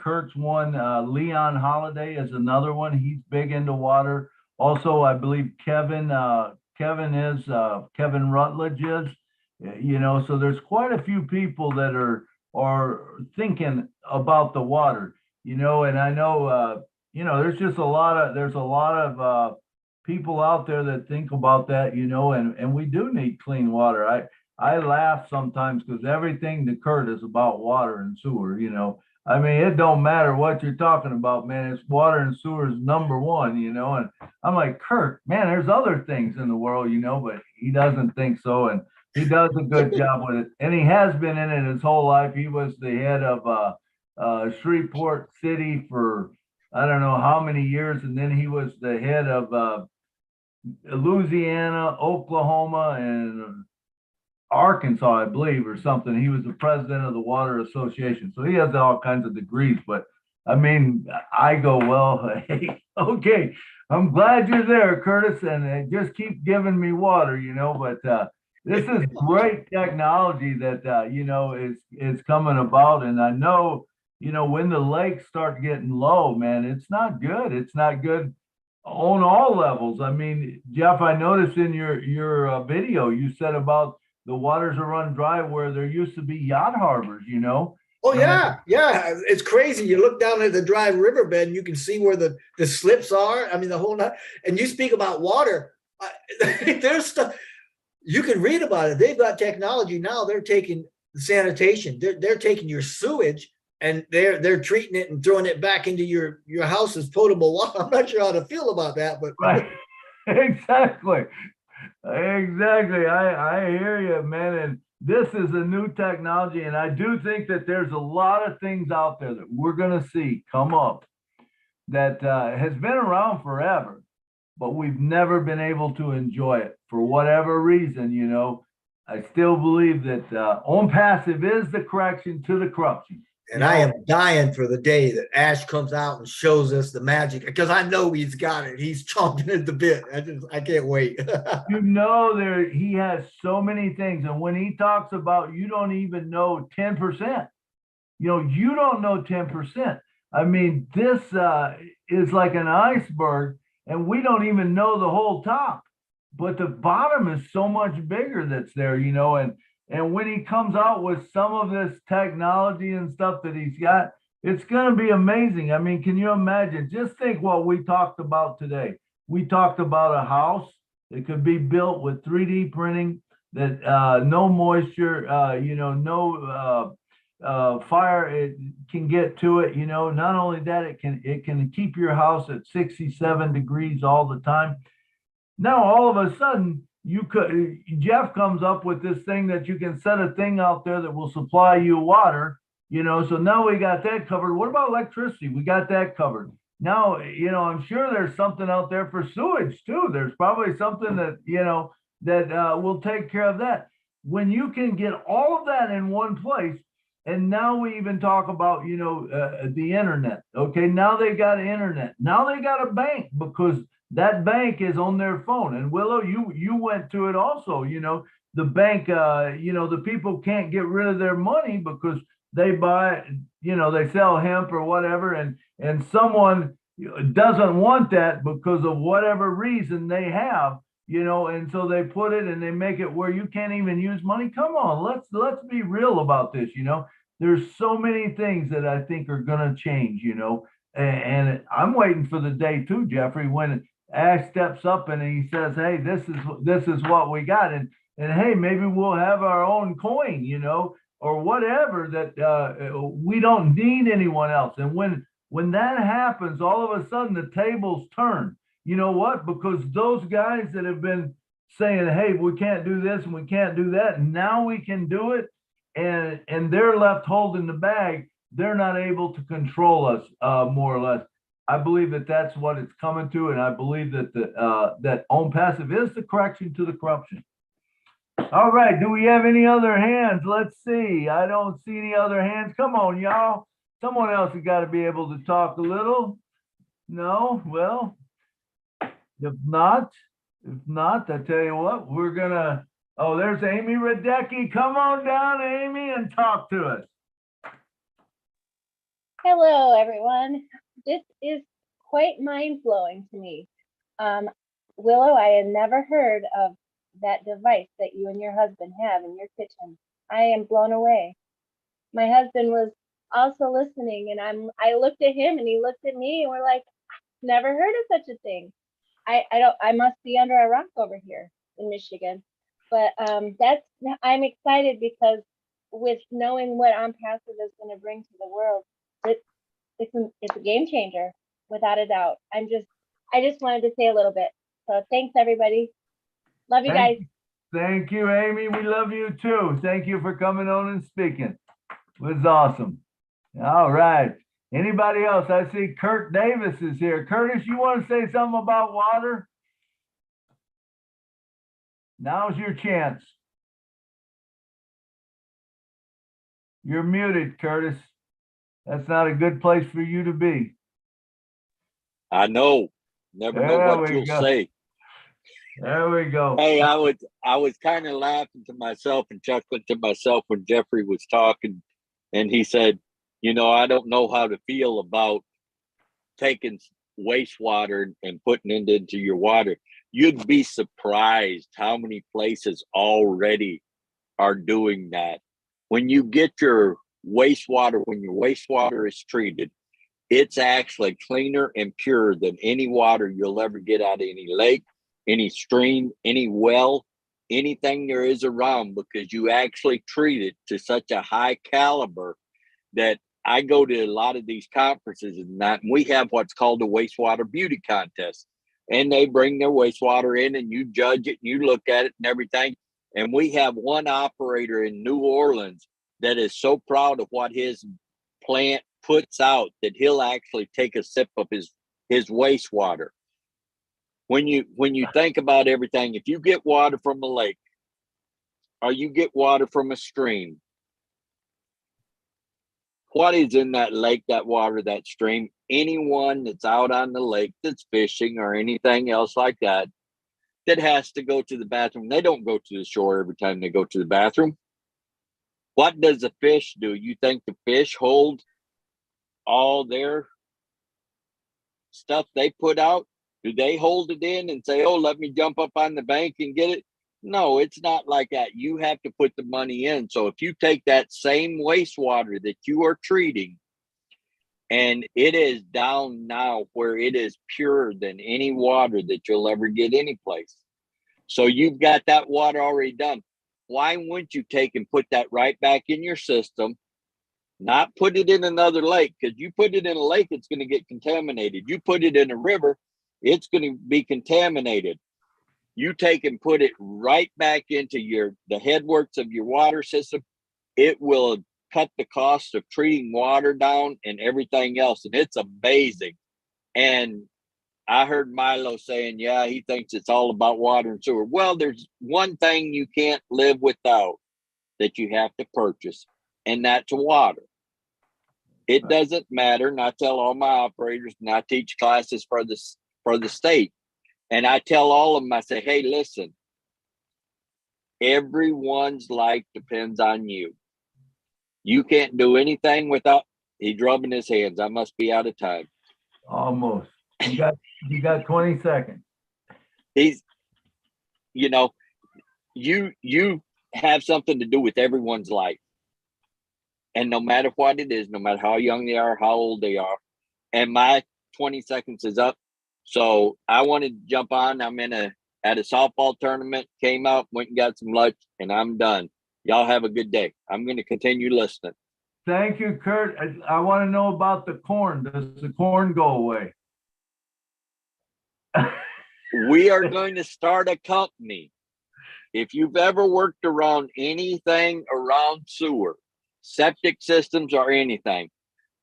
Kurt's one. Leon Holiday is another one. He's big into water. Also, I believe Kevin Rutledge is. So there's quite a few people that are thinking about the water. And I know there's just a lot of people out there that think about that, and we do need clean water. I laugh sometimes because everything to Kurt is about water and sewer, I mean, it don't matter what you're talking about, man. It's water and sewer is number one, and I'm like, Kurt, man, there's other things in the world, but he doesn't think so. And he does a good job with it. And he has been in it his whole life. He was the head of Shreveport City for I don't know how many years. And then he was the head of Louisiana, Oklahoma, and Arkansas, I believe, or something. He was the president of the Water Association. So he has all kinds of degrees. But I mean, I go, well, hey, okay, I'm glad you're there, Curtis, and just keep giving me water, but this is great technology that, is coming about. And I know, when the lakes start getting low, man, it's not good. It's not good on all levels. I mean, Jeff, I noticed in your video, you said about the waters are run dry where there used to be yacht harbors,
Oh yeah, yeah. It's crazy. You look down at the dry riverbed and you can see where the slips are. I mean, the whole night. And you speak about water. There's stuff you can read about it. They've got technology now. They're taking sanitation. They're taking your sewage and they're treating it and throwing it back into your house as potable water. I'm not sure how to feel about that, but
right. Exactly. Exactly. I hear you, man. And this is a new technology. And I do think that there's a lot of things out there that we're going to see come up that has been around forever, but we've never been able to enjoy it for whatever reason. You know, I still believe that ONPASSIVE is the correction to the corruption.
And I am dying for the day that Ash comes out and shows us the magic, because I know he's got it. He's chomping at the bit. I can't wait.
You know, he has so many things. And when he talks about, you don't even know 10%, you know, you don't know 10%. I mean, this is like an iceberg, and we don't even know the whole top, but the bottom is so much bigger that's there, you know. And when he comes out with some of this technology and stuff that he's got, it's going to be amazing. I mean, can you imagine? Just think what we talked about today. We talked about a house that could be built with 3D printing, that no moisture, you know, no fire it can get to it. You know, not only that, it can keep your house at 67 degrees all the time. Now, all of a sudden, Jeff comes up with this thing that you can set a thing out there that will supply you water, you know. So now we got that covered. What about electricity? We got that covered. Now, you know, I'm sure there's something out there for sewage too. There's probably something that, you know, that will take care of that. When you can get all of that in one place, and now we even talk about, you know, the internet. Okay, now they got internet. Now they got a bank, because that bank is on their phone. And Willow, you went to it also. You know, the bank, you know, the people can't get rid of their money because they buy, you know, they sell hemp or whatever, and someone doesn't want that because of whatever reason they have, you know, and so they put it and they make it where you can't even use money. Come on, let's be real about this, you know. There's so many things that I think are going to change, you know, and I'm waiting for the day too, Jeffrey, when Ash steps up and he says, hey, this is what we got. And hey, maybe we'll have our own coin, you know, or whatever, that we don't need anyone else. And when that happens, all of a sudden the tables turn. You know what? Because those guys that have been saying, hey, we can't do this and we can't do that, and now we can do it, and they're left holding the bag. They're not able to control us, more or less. I believe that that's what it's coming to, and I believe that that ONPASSIVE is the correction to the corruption. All right, do we have any other hands? Let's see. I don't see any other hands. Come on, y'all. Someone else has got to be able to talk a little. No? Well, if not, I tell you what, we're gonna, oh, there's Amy Radecki. Come on down, Amy, and talk to us.
Hello, everyone. This is quite mind-blowing to me. Willow, I had never heard of that device that you and your husband have in your kitchen. I am blown away. My husband was also listening, and I looked at him and he looked at me, and we're like, never heard of such a thing. I must be under a rock over here in Michigan. But I'm excited because with knowing what ONPASSIVE is going to bring to the world, it's a game changer, without a doubt. I just wanted to say a little bit. So thanks, everybody. Love you guys.
Thank you, Amy. We love you too. Thank you for coming on and speaking. It was awesome. All right. Anybody else? I see Kurt Davis is here. Curtis, you want to say something about water? Now's your chance. You're muted, Curtis. That's not a good place for you to be.
I know. Never know what you'll say.
There we go.
Hey, I was kind of laughing to myself and chuckling to myself when Jeffrey was talking, and he said, you know, I don't know how to feel about taking wastewater and putting it into your water. You'd be surprised how many places already are doing that. When you get your wastewater, when your wastewater is treated, it's actually cleaner and purer than any water you'll ever get out of any lake, any stream, any well, anything there is around, because you actually treat it to such a high caliber that I go to a lot of these conferences and we have what's called a wastewater beauty contest. And they bring their wastewater in and you judge it and you look at it and everything. And we have one operator in New Orleans that is so proud of what his plant puts out that he'll actually take a sip of his wastewater. When you think about everything, if you get water from a lake or you get water from a stream, what is in that lake, that water, that stream? Anyone that's out on the lake that's fishing or anything else like that, that has to go to the bathroom. They don't go to the shore every time they go to the bathroom. What does a fish do? You think the fish hold all their stuff they put out? Do they hold it in and say, oh, let me jump up on the bank and get it? No, it's not like that. You have to put the money in. So if you take that same wastewater that you are treating, and it is down now where it is purer than any water that you'll ever get anyplace. So you've got that water already done. Why wouldn't you take and put that right back in your system, not put it in another lake? Because you put it in a lake, it's going to get contaminated. You put it in a river, it's going to be contaminated. You take and put it right back into the headworks of your water system. It will cut the cost of treating water down and everything else. And it's amazing. And I heard Milo saying, yeah, he thinks it's all about water and sewer. Well, there's one thing you can't live without that you have to purchase, and that's water. It doesn't matter. And I tell all my operators, and I teach classes for the state. And I tell all of them, I say, hey, listen, everyone's life depends on you. You can't do anything without, he's rubbing his hands. I must be out of time.
Almost. You got 20 seconds.
You have something to do with everyone's life. And no matter what it is, no matter how young they are, how old they are, and my 20 seconds is up. So I wanted to jump on. I'm at a softball tournament, came out, went and got some lunch, and I'm done. Y'all have a good day. I'm going to continue listening.
Thank you, Kurt. I want to know about the corn. Does the corn go away?
We are going to start a company. If you've ever worked around anything around sewer, septic systems, or anything,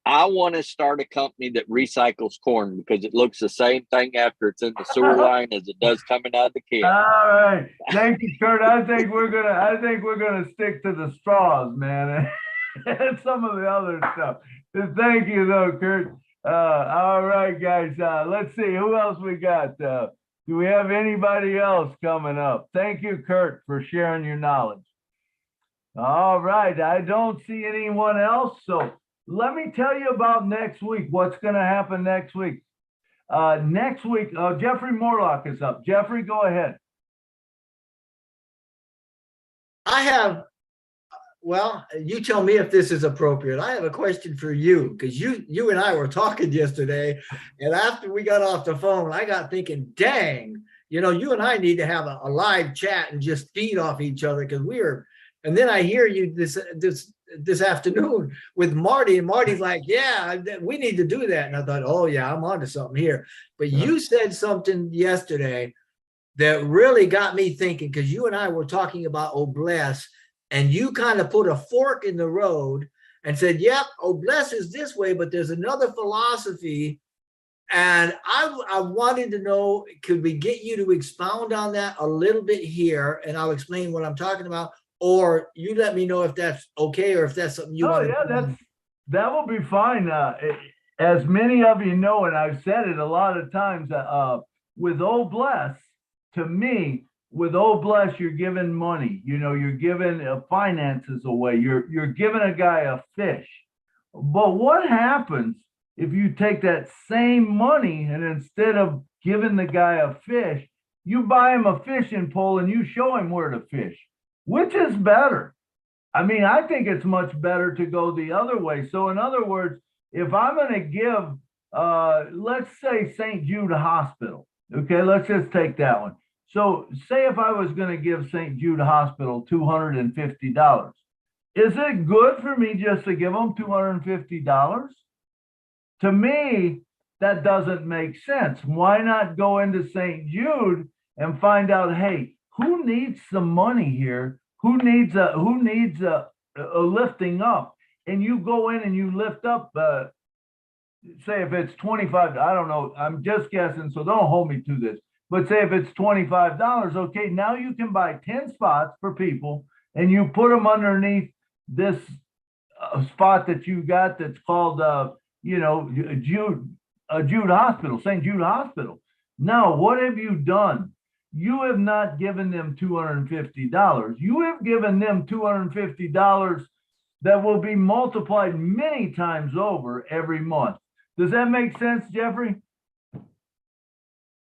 I want to start a company that recycles corn because it looks the same thing after it's in the sewer line as it does coming out of the can.
All right, thank you, Kurt. I think we're gonna stick to the straws, man, and some of the other stuff. Thank you, though, Kurt. All right, guys. Let's see who else we got. Do we have anybody else coming up? Thank you, Kurt, for sharing your knowledge. All right, I don't see anyone else, so. Let me tell you about next week. What's going to happen next week? Next week, Jeffrey Morlock is up. Jeffrey, go ahead.
Well, you tell me if this is appropriate. I have a question for you because you and I were talking yesterday, and after we got off the phone, I got thinking, dang, you and I need to have a live chat and just feed off each other because and then I hear you this afternoon with Marty, and Marty's like, yeah, we need to do that. And I thought, oh yeah, I'm onto something here. But you said something yesterday that really got me thinking, because you and I were talking about Obless, and you kind of put a fork in the road and said, yep, Obless is this way, but there's another philosophy. And I wanted to know, could we get you to expound on that a little bit here? And I'll explain what I'm talking about. Or you let me know if that's okay, or if that's something you want to do.
That will be fine. As many of you know, and I've said it a lot of times, with Obless, to me, with Obless, you're giving money. You're giving finances away. You're giving a guy a fish. But what happens if you take that same money and instead of giving the guy a fish, you buy him a fishing pole and you show him where to fish? Which is better? I mean, I think it's much better to go the other way. So in other words, if I'm going to give, let's say St. Jude Hospital, okay, let's just take that one. So say if I was going to give St. Jude Hospital $250, Is it good for me just to give them $250? To me, that doesn't make sense. Why not go into St. Jude and find out, hey, who needs some money here? Who needs a lifting up? And you go in and you lift up, say if it's 25, I don't know, I'm just guessing, so don't hold me to this. But say if it's $25, okay, now you can buy 10 spots for people and you put them underneath this spot that you got that's called, Jude Hospital, St. Jude Hospital. Now, what have you done? You have not given them $250. You have given them $250 that will be multiplied many times over every month. Does that make sense, Jeffrey?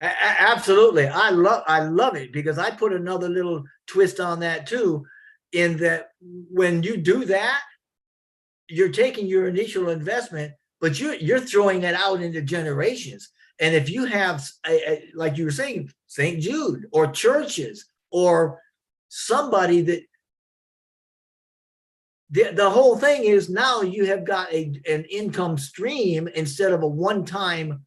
Absolutely. I love it, because I put another little twist on that too, in that when you do that, you're taking your initial investment, but you're throwing it out into generations. And if you have, like you were saying, St. Jude or churches or somebody that, the whole thing is now you have got an income stream instead of a one-time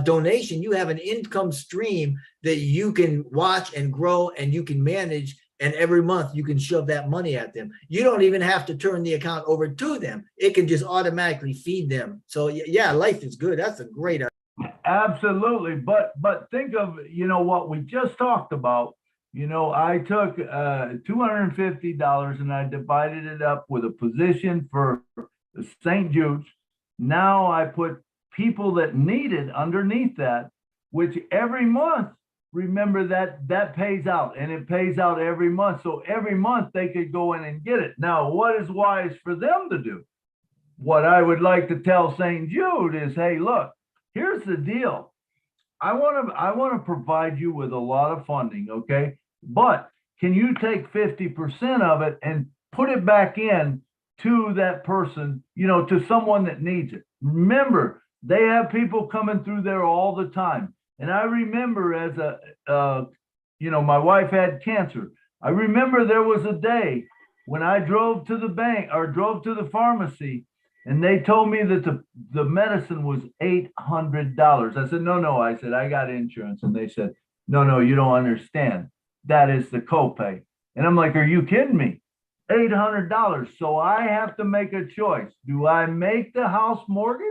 donation. You have an income stream that you can watch and grow and you can manage. And every month you can shove that money at them. You don't even have to turn the account over to them. It can just automatically feed them. So yeah, life is good. That's a great idea.
Absolutely. But think of, what we just talked about. I took $250 and I divided it up with a position for the St. Jude's. Now I put people that need it underneath that, which every month, remember that pays out, and it pays out every month. So every month they could go in and get it. Now, what is wise for them to do? What I would like to tell St. Jude is, hey, look, here's the deal. I want to provide you with a lot of funding, okay? But can you take 50% of it and put it back in to that person, to someone that needs it? Remember, they have people coming through there all the time. And I remember as my wife had cancer. I remember there was a day when I drove to the bank or drove to the pharmacy, and they told me that the medicine was $800. I said, no. I said, I got insurance. And they said, no, you don't understand. That is the copay. And I'm like, are you kidding me? $800. So I have to make a choice. Do I make the house mortgage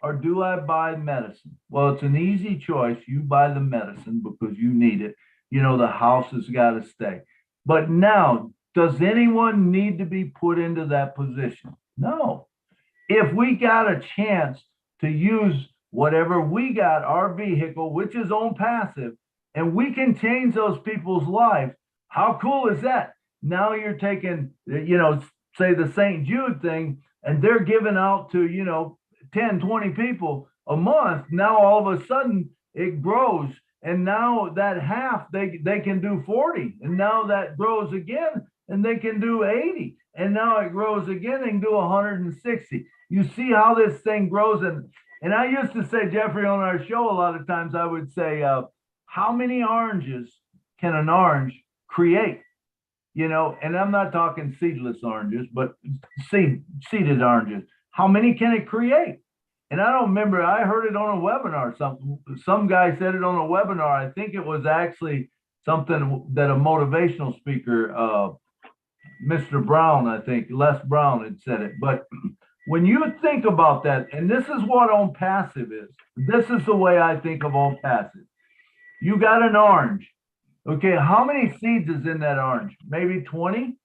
or do I buy medicine? Well, it's an easy choice. You buy the medicine because you need it. The house has got to stay. But now, does anyone need to be put into that position? No. If we got a chance to use whatever we got, our vehicle, which is ONPASSIVE, and we can change those people's lives, how cool is that? Now you're taking, say the St. Jude thing, and they're giving out to, 10, 20 people a month. Now all of a sudden it grows. And now that half, they can do 40. And now that grows again and they can do 80. And now it grows again and do 160. You see how this thing grows. And I used to say, Jeffrey, on our show, a lot of times I would say, how many oranges can an orange create? And I'm not talking seedless oranges, but seeded oranges. How many can it create? And I don't remember, I heard it on a webinar. Some guy said it on a webinar. I think it was actually something that a motivational speaker, Mr. Brown, I think, Les Brown had said it. But when you think about that, and this is what ONPASSIVE is. This is the way I think of ONPASSIVE. You got an orange. Okay, how many seeds is in that orange? Maybe 20?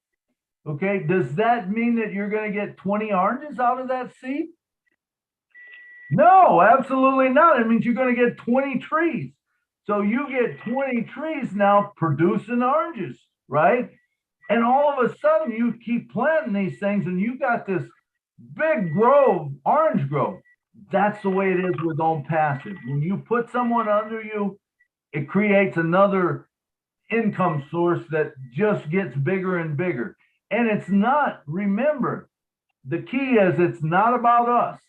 Okay, does that mean that you're going to get 20 oranges out of that seed? No, absolutely not. It means you're going to get 20 trees. So you get 20 trees now producing oranges, right? And all of a sudden you keep planting these things and you got this big grove, orange grove. That's the way it is with ONPASSIVE. When you put someone under you, it creates another income source that just gets bigger and bigger. And it's not, remember, the key is it's not about us.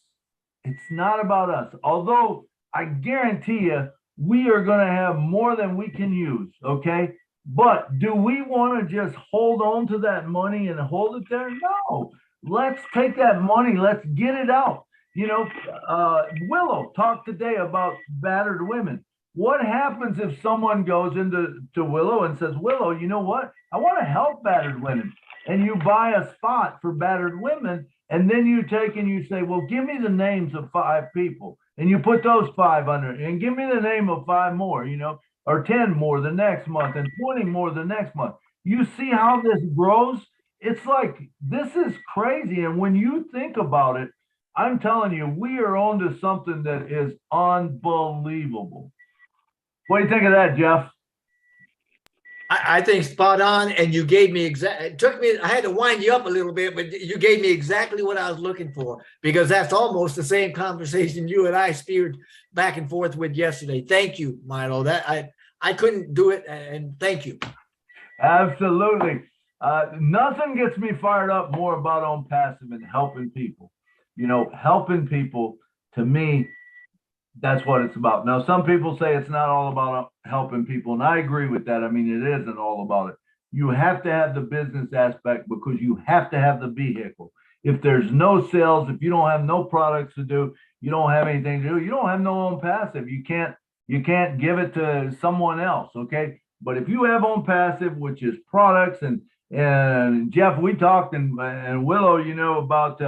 It's not about us. Although I guarantee you, we are going to have more than we can use, okay? But do we want to just hold on to that money and hold it there? No. Let's take that money. Let's get it out. You know, Willow talked today about battered women. What happens if someone goes into Willow and says, Willow, you know what? I want to help battered women. And you buy a spot for battered women. And then you take and you say, well, give me the names of 5 people. And you put those 5 under it. And give me the name of 5 more, you know, or 10 more the next month and 20 more the next month. You see how this grows? It's like, this is crazy. And when you think about it, I'm telling you, we are on to something that is unbelievable. What do you think of that, Jeff?
I think spot on, and you gave me it took me, I had to wind you up a little bit, but you gave me exactly what I was looking for, because that's almost the same conversation you and I steered back and forth with yesterday. Thank you, Milo. That I couldn't do it, and thank you.
Absolutely. Nothing gets me fired up more about ONPASSIVE than helping people. You know, helping people, to me, that's what it's about. Now, some people say it's not all about helping people, and I agree with that. I mean, it isn't all about it. You have to have the business aspect because you have to have the vehicle. If there's no sales, if you don't have no products to do, you don't have anything to do, you don't have no ONPASSIVE. You can't give it to someone else, okay? But if you have ONPASSIVE, which is products, and Jeff, we talked, and Willow, you know, about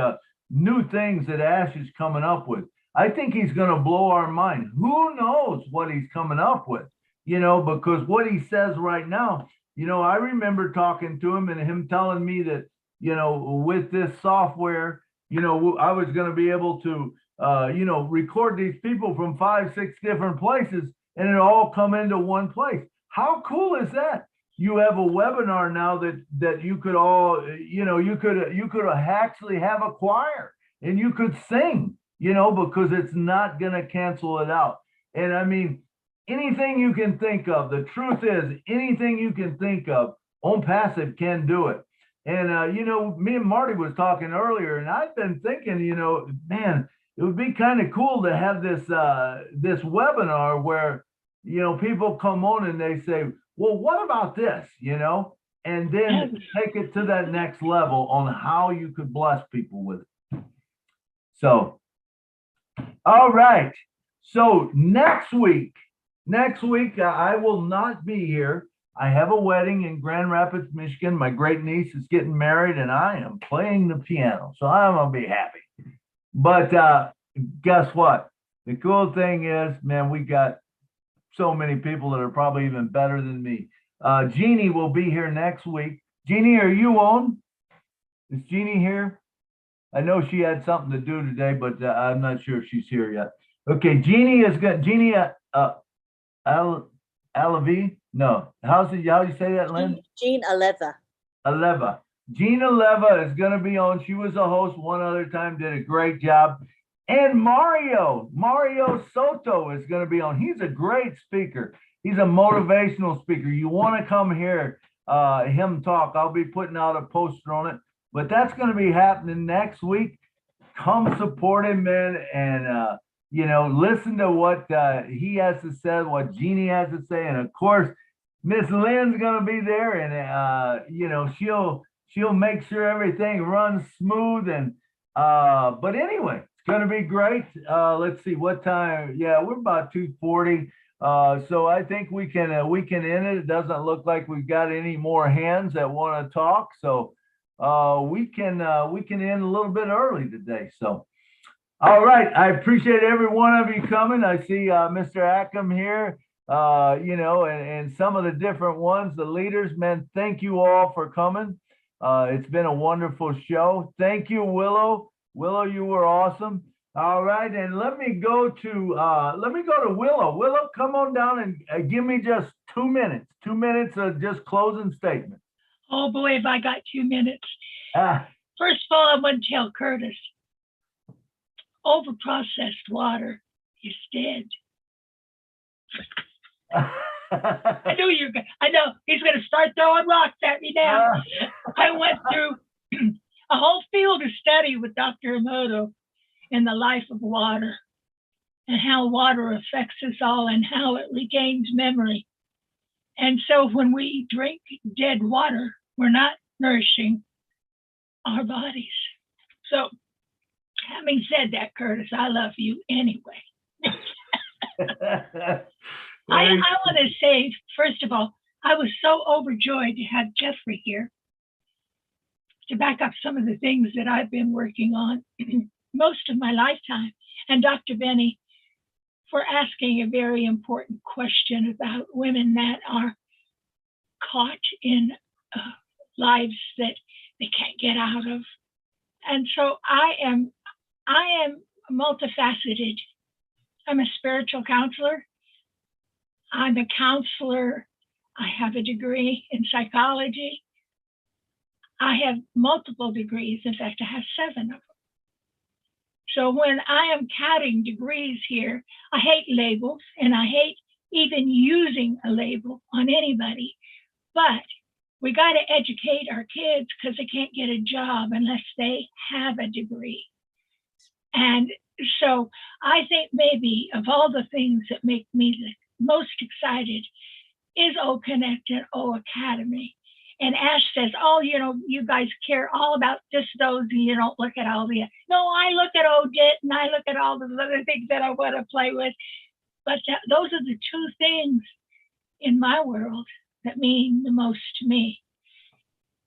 new things that Ash is coming up with. I think he's going to blow our mind. Who knows what he's coming up with, you know, because what he says right now, you know, I remember talking to him and him telling me that, you know, with this software, you know, I was going to be able to, you know, record these people from 5, 6 different places and it all come into one place. How cool is that? You have a webinar now that you could all, you know, you could actually have a choir and you could sing, you know, because it's not going to cancel it out. And I mean, anything you can think of, the truth is anything you can think of, ONPASSIVE can do it. And, you know, me and Marty was talking earlier, and I've been thinking, you know, man, it would be kind of cool to have this, this webinar where, you know, people come on and they say, well, what about this, you know, and then take it to that next level on how you could bless people with it. So, all right. So next week, I will not be here. I have a wedding in Grand Rapids, Michigan. My great niece is getting married and I am playing the piano. So I'm going to be happy. But guess what? The cool thing is, man, we got so many people that are probably even better than me. Jeannie will be here next week. Jeannie, are you on? Is Jeannie here? I know she had something to do today, but I'm not sure if she's here yet. Okay, Jeannie is good. Jeannie Alavi? No. How do you say that, Lynn?
Jean Aleva.
Aleva. Jean Aleva is going to be on. She was a host one other time, did a great job. And Mario Soto is going to be on. He's a great speaker. He's a motivational speaker. You want to come hear him talk. I'll be putting out a poster on it. But that's going to be happening next week. Come support him, man, and you know, listen to what he has to say, what Jeannie has to say, and of course, Miss Lynn's going to be there, and you know, she'll make sure everything runs smooth. And but anyway, it's going to be great. Let's see what time. Yeah, we're about 2:40. So I think we can end it. It doesn't look like we've got any more hands that want to talk. So. We can end a little bit early today. So, all right. I appreciate every one of you coming. I see Mr. Ackham here, you know, and some of the different ones, the leaders, man, thank you all for coming. It's been a wonderful show. Thank you, Willow. Willow, you were awesome. All right. And let me go to Willow. Willow, come on down and give me just 2 minutes, 2 minutes of just closing statements.
Oh boy, have I got 2 minutes. First of all, I want to tell Curtis, overprocessed water is dead. I know he's going to start throwing rocks at me now. I went through a whole field of study with Dr. Emoto in the life of water and how water affects us all and how it regains memory. And so when we drink dead water, we're not nourishing our bodies. So having said that, Curtis, I love you anyway. I want to say, first of all, I was so overjoyed to have Jeffrey here to back up some of the things that I've been working on most of my lifetime. And Dr. Benny, for asking a very important question about women that are caught in lives that they can't get out of. And so I am multifaceted. I'm a spiritual counselor. I'm a counselor. I have a degree in psychology. I have multiple degrees. In fact, I have 7 of them. So when I am counting degrees here, I hate labels and I hate even using a label on anybody. But we got to educate our kids because they can't get a job unless they have a degree. And so I think maybe of all the things that make me the most excited is O Connect and O Academy. And Ash says, oh, you know, you guys care all about just those and you don't look at all the, no, I look at ODIT and I look at all the other things that I want to play with. But those are the 2 things in my world that mean the most to me.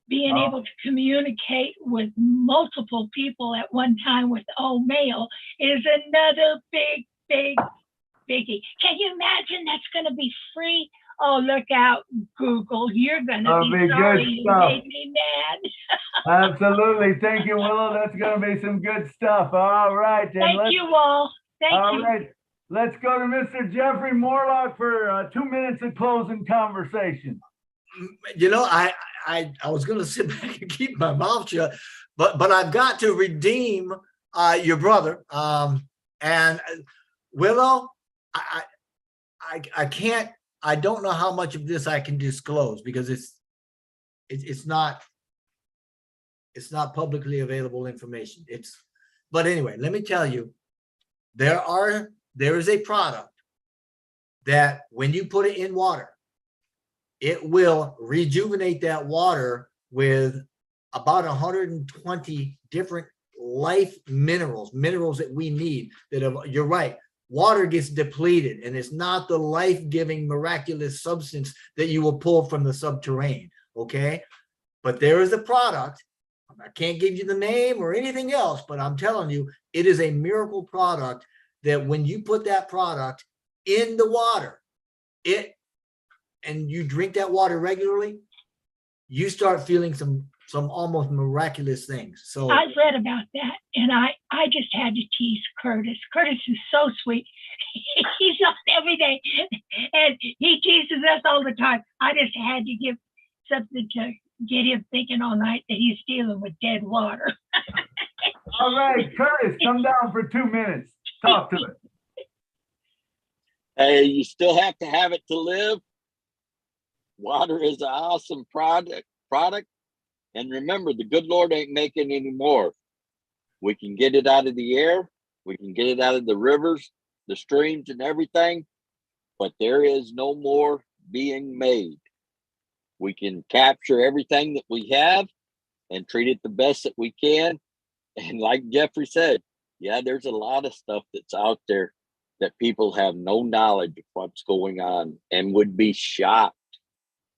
Being able to communicate with multiple people at one time with mail is another big, big, biggie. Can you imagine that's going to be free? Oh, look out, Google. You're going to be sorry you made me mad.
Absolutely. Thank you, Willow. That's going to be some good stuff. All right.
Thank you all. Thank you.
All right. Let's go to Mr. Jeffrey Morlock for 2 minutes of closing conversation.
You know, I was going to sit back and keep my mouth shut, but I've got to redeem your brother. And Willow, I can't. I don't know how much of this I can disclose because it's not publicly available information. But anyway, let me tell you, there is a product that when you put it in water, it will rejuvenate that water with about 120 different life minerals that we need. You're right. Water gets depleted and it's not the life-giving miraculous substance that you will pull from the subterranean, okay? But there is a product, I can't give you the name or anything else, but I'm telling you, it is a miracle product that when you put that product in the water, and you drink that water regularly, you start feeling some almost miraculous things. So
I've read about that, and I just had to tease Curtis. Curtis is so sweet. He's on every day, and he teases us all the time. I just had to give something to get him thinking all night that he's dealing with dead water.
All right, Curtis, come down for 2 minutes. Talk to it.
Hey, you still have to have it to live. Water is an awesome product. And remember, the good Lord ain't making any more. We can get it out of the air. We can get it out of the rivers, the streams, and everything. But there is no more being made. We can capture everything that we have and treat it the best that we can. And like Jeffrey said, yeah, there's a lot of stuff that's out there that people have no knowledge of what's going on and would be shocked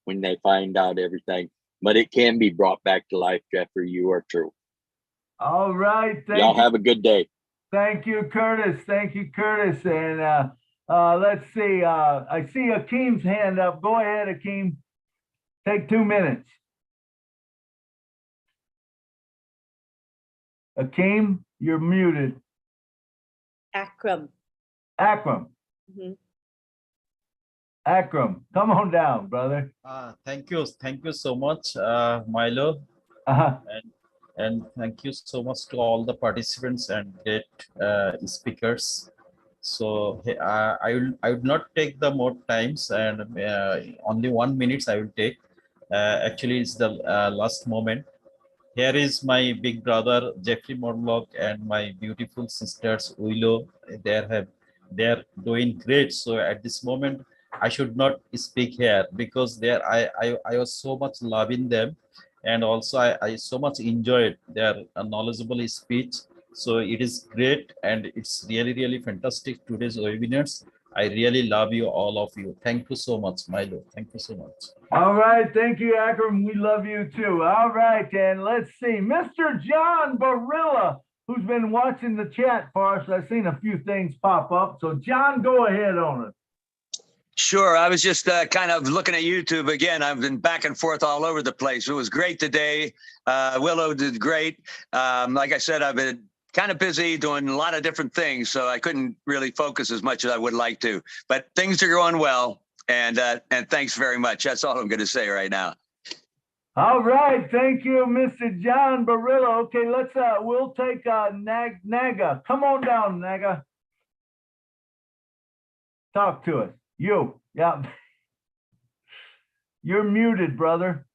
when they find out everything. But it can be brought back to life, Jeffrey. You are true.
All right.
Y'all have a good day.
Thank you, Curtis. Thank you, Curtis. And let's see. I see Akeem's hand up. Go ahead, Akeem. Take 2 minutes. Akeem, you're muted.
Akram.
Akram, come on down, brother.
Thank you so much, Milo, and thank you so much to all the participants and great speakers. So I would not take the more times, and only 1 minute I will take. Actually, it's the last moment. Here is my big brother Jeffrey Morlock and my beautiful sisters Willow. They're doing great. So at this moment, I should not speak here because I was so much loving them, and also I so much enjoyed their knowledgeable speech. So it is great, and it's really fantastic today's webinars. I really love you, all of you. Thank you so much, Milo. Thank you so much.
All right, thank you, Akram. We love you too. All right, and let's see, Mr. John Barilla, who's been watching the chat for us. I've seen a few things pop up. So John, go ahead on it.
Sure. I was just kind of looking at YouTube again. I've been back and forth all over the place. It was great today. Willow did great. Like I said, I've been kind of busy doing a lot of different things, so I couldn't really focus as much as I would like to. But things are going well, and thanks very much. That's all I'm going to say right now.
All right, thank you, Mr. John Barilla. Okay, let's we'll take Naga. Come on down, Naga. Talk to us. You, yeah. You're muted, brother.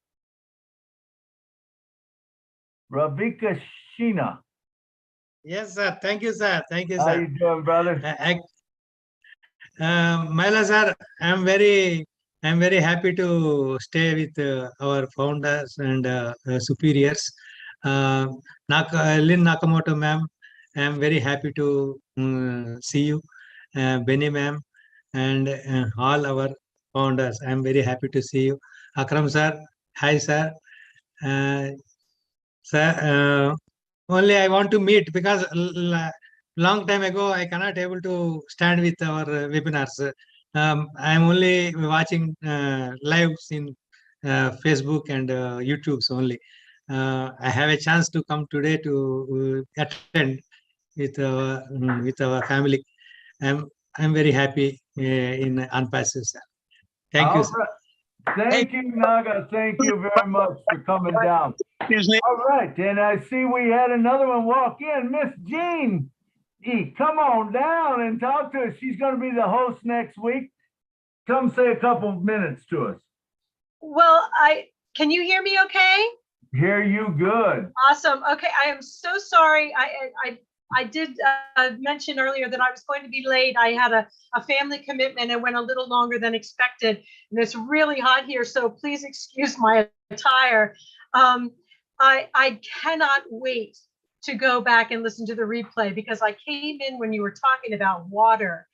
Ravika Sheena.
Yes, sir. Thank you, sir. Thank you,
How
sir.
you doing, brother?
Milo, sir, I'm very happy to stay with our founders and superiors. Lynn Nakamoto, ma'am, I'm very happy to see you. Benny, ma'am, and all our founders. I'm very happy to see you. Akram, sir. Hi, sir. Sir, only I want to meet because long time ago I cannot able to stand with our webinars. I am only watching lives in Facebook and YouTube's only. I have a chance to come today to attend with our family. I'm very happy in Unpassive, sir. Thank you, sir.
Thank you, Naga. Thank you very much for coming down. All right, and I see we had another one walk in, Miss Jean. Come on down and talk to us. She's going to be the host next week. Come say a couple of minutes to us.
Well, can you hear me okay?
Hear you good.
Awesome. Okay, I am so sorry. I did mention earlier that I was going to be late. I had a family commitment and went a little longer than expected. And it's really hot here, so please excuse my attire. I cannot wait to go back and listen to the replay because I came in when you were talking about water,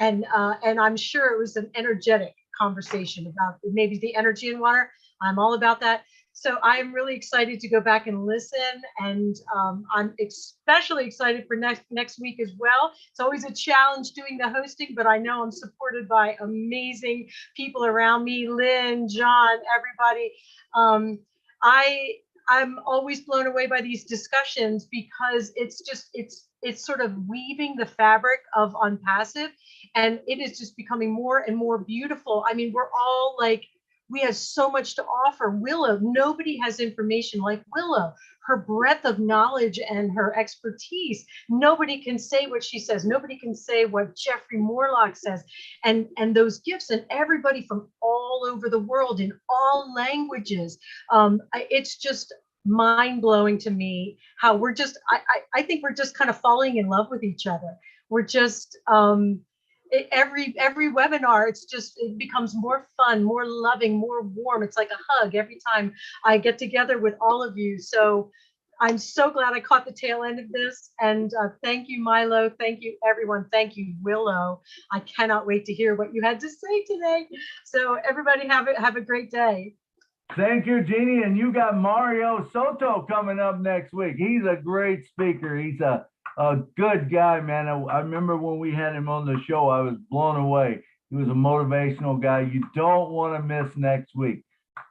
and I'm sure it was an energetic conversation about maybe the energy in water. I'm all about that. So I'm really excited to go back and listen, and I'm especially excited for next week as well. It's always a challenge doing the hosting, but I know I'm supported by amazing people around me, Lynn, John, everybody. I'm always blown away by these discussions because it's sort of weaving the fabric of Unpassive, and it is just becoming more and more beautiful. I mean, we're all like, we have so much to offer. Willow, nobody has information like Willow. Her breadth of knowledge and her expertise, nobody can say what she says. Nobody can say what Jeffrey Morlock says. And those gifts, and everybody from all over the world in all languages. It's just mind-blowing to me how we're just, I think we're just kind of falling in love with each other. We're just, every webinar, it becomes more fun, more loving, more warm. It's like a hug every time I get together with all of you. So I'm so glad I caught the tail end of this. And thank you, Milo. Thank you, everyone. Thank you, Willow. I cannot wait to hear what you had to say today. So everybody have a great day.
Thank you, Jeannie. And you got Mario Soto coming up next week. He's a great speaker. He's a good guy, man. I remember when we had him on the show, I was blown away. He was a motivational guy. You don't want to miss next week.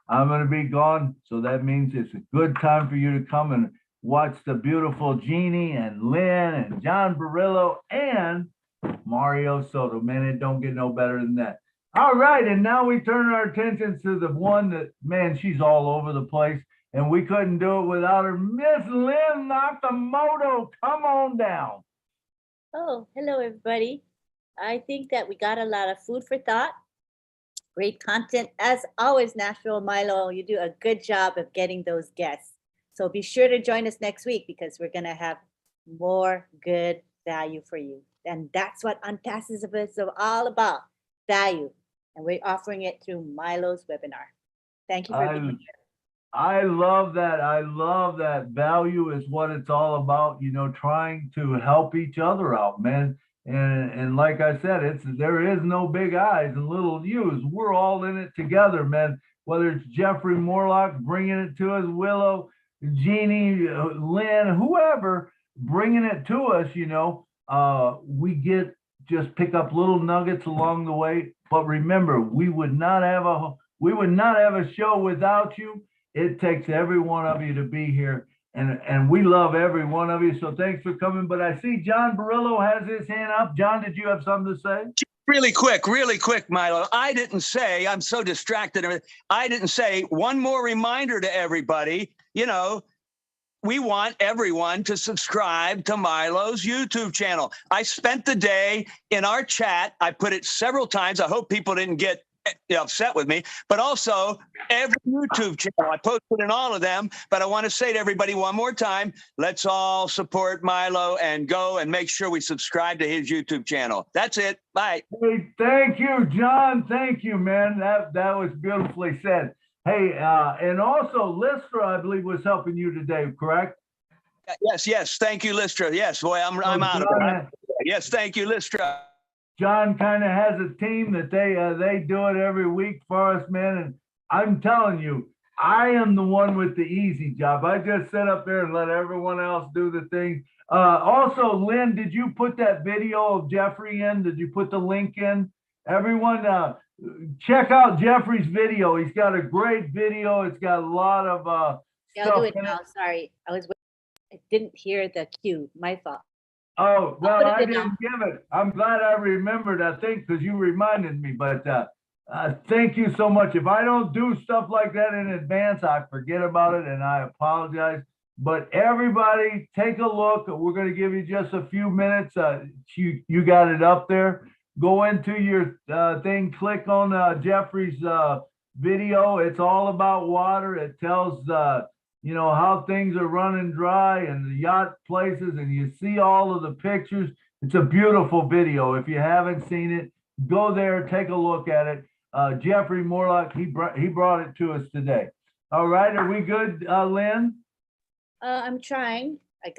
I'm going to be gone, so that means it's a good time for you to come and watch the beautiful Jeannie and Lynn and John Barillo and Mario Soto. Man, it don't get no better than that. All right, and now we turn our attention to the one that, man, she's all over the place. And we couldn't do it without her. Miss Lynn Nakamoto, come on down.
Oh, hello, everybody. I think that we got a lot of food for thought. Great content. As always, Nashville, Milo, you do a good job of getting those guests. So be sure to join us next week because we're going to have more good value for you. And that's what Unpassive is all about, value. And we're offering it through Milo's webinar. Thank you for being here.
I love that. I love that. Value is what it's all about, you know, trying to help each other out, man. And like I said, there is no big I's and little U's. We're all in it together, man. Whether it's Jeffrey Morlock bringing it to us, Willow, Jeannie, Lynn, whoever bringing it to us, you know, we just pick up little nuggets along the way. But remember, we would not have a show without you. It takes every one of you to be here, and we love every one of you. So thanks for coming. But I see John Barillo has his hand up. John, did you have something to say?
Really quick, Milo. I didn't say, I'm so distracted. I didn't say, one more reminder to everybody, you know, we want everyone to subscribe to Milo's YouTube channel. I spent the day in our chat. I put it several times. I hope people didn't get upset with me, but also every YouTube channel. I posted in all of them, but I want to say to everybody one more time, let's all support Milo and go and make sure we subscribe to his YouTube channel. That's it. Bye.
Hey, thank you, John. Thank you, man. That was beautifully said. Hey, and also Lystra, I believe, was helping you today, correct?
Yes. Thank you, Lystra. Yes, boy, I'm out of it. Yes, thank you, Lystra.
John kind of has a team that they do it every week for us, man. And I'm telling you, I am the one with the easy job. I just sit up there and let everyone else do the thing. Also, Lynn, did you put that video of Jeffrey in? Did you put the link in? Everyone, check out Jeffrey's video. He's got a great video. It's got a lot of
yeah, I'll do it now. Sorry, I didn't hear the cue. My fault.
Oh, well, I didn't give it. I'm glad I remembered, I think, because you reminded me. But thank you so much. If I don't do stuff like that in advance, I forget about it, and I apologize. But everybody, take a look. We're going to give you just a few minutes. You got it up there. Go into your thing, click on Jeffrey's video. It's all about water. It tells you know, how things are running dry and the yacht places, and you see all of the pictures. It's a beautiful video. If you haven't seen it, go there, take a look at it. Jeffrey Morlock, he brought it to us today. All right, are we good, Lynn?
I'm trying. I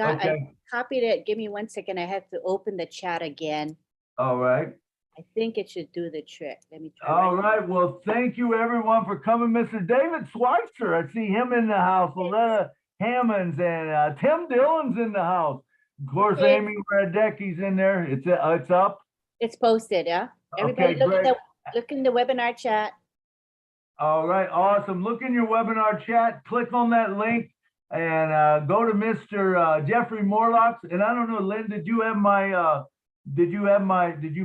copied it. Give me 1 second. I have to open the chat again.
All right.
I think it should do the trick. Let me try.
All right. Well, thank you everyone for coming. Mr. David Schweitzer, I see him in the house. Loretta Hammonds and Tim Dillon's in the house. Of course, Amy Radecki's in there. It's up.
It's posted. Yeah. Everybody, look in the webinar chat.
All right. Awesome. Look in your webinar chat. Click on that link and go to Mr. Jeffrey Morlock's. And I don't know, Lynn, did you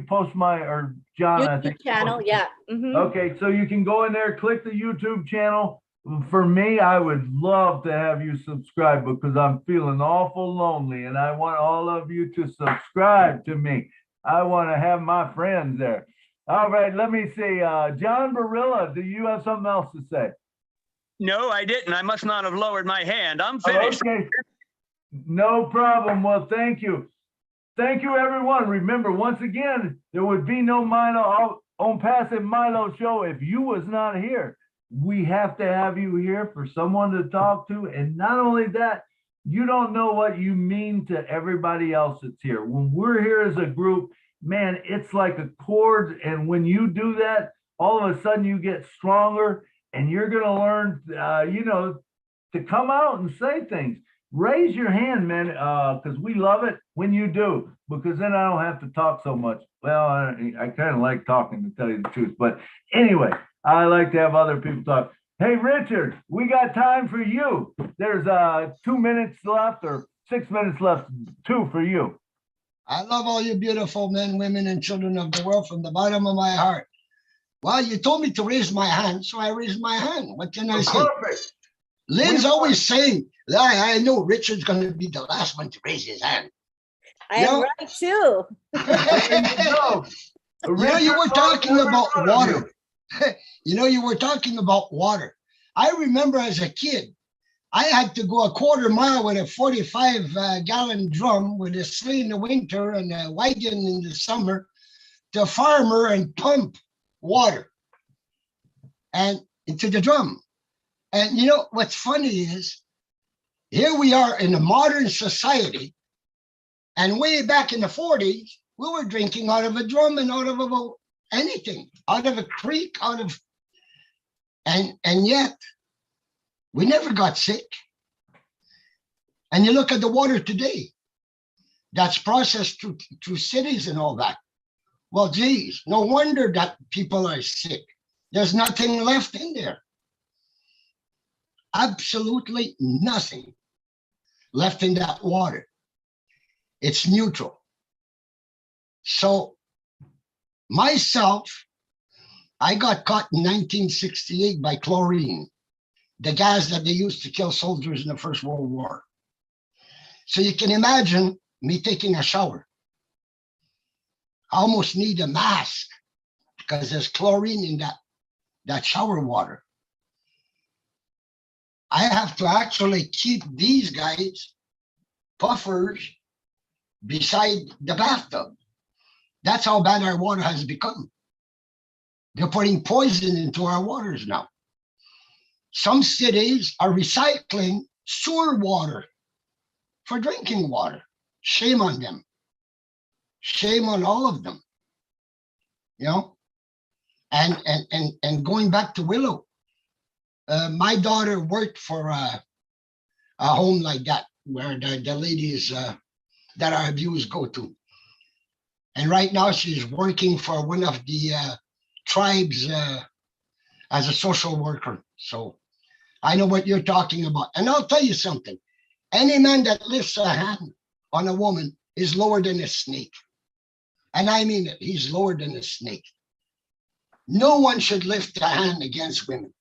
post my, or John,
YouTube
I think
channel, yeah.
Okay, so you can go in there, click the YouTube channel. For me, I would love to have you subscribe because I'm feeling awful lonely and I want all of you to subscribe to me. I want to have my friends there. All right, let me see. John Barilla, do you have something else to say?
No, I didn't. I must not have lowered my hand. I'm finished.
Okay, no problem. Well, thank you. Thank you, everyone. Remember, once again, there would be no Milo ONPASSIVE Milo show if you was not here. We have to have you here for someone to talk to. And not only that, you don't know what you mean to everybody else that's here. When we're here as a group, man, it's like a chord. And when you do that, all of a sudden you get stronger and you're going to learn, you know, to come out and say things. Raise your hand, man, because we love it when you do, because then I don't have to talk so much. Well, I kind of like talking, to tell you the truth. But anyway, I like to have other people talk. Hey, Richard, we got time for you. There's 2 minutes left or 6 minutes left, 2 for you.
I love all you beautiful men, women, and children of the world from the bottom of my heart. Well, you told me to raise my hand, so I raised my hand. What can I say?
Perfect.
Lynn's always saying, I know Richard's going to be the last one to raise his hand.
I am right too.
You were talking about water. You were talking about water. I remember as a kid, I had to go a quarter mile with a 45-gallon drum with a sleigh in the winter and a wagon in the summer to a farmer and pump water. and into the drum. And you know what's funny is, here we are in a modern society, and way back in the 40s, we were drinking out of a drum and out of anything, out of a creek, and yet we never got sick. And you look at the water today, that's processed through cities and all that. Well, geez, no wonder that people are sick. There's nothing left in there. Absolutely nothing left in that water. It's neutral. So myself, I got caught in 1968 by chlorine, the gas that they used to kill soldiers in the First World War. So you can imagine me taking a shower. I almost need a mask because there's chlorine in that shower water. I have to actually keep these guys, puffers, beside the bathtub. That's how bad our water has become. They're putting poison into our waters now. Some cities are recycling sewer water for drinking water. Shame on them. Shame on all of them. You know? And going back to Willow, my daughter worked for a home like that, where the ladies that are abused go to. And right now she's working for one of the tribes as a social worker. So I know what you're talking about. And I'll tell you something. Any man that lifts a hand on a woman is lower than a snake. And I mean it, he's lower than a snake. No one should lift a hand against women.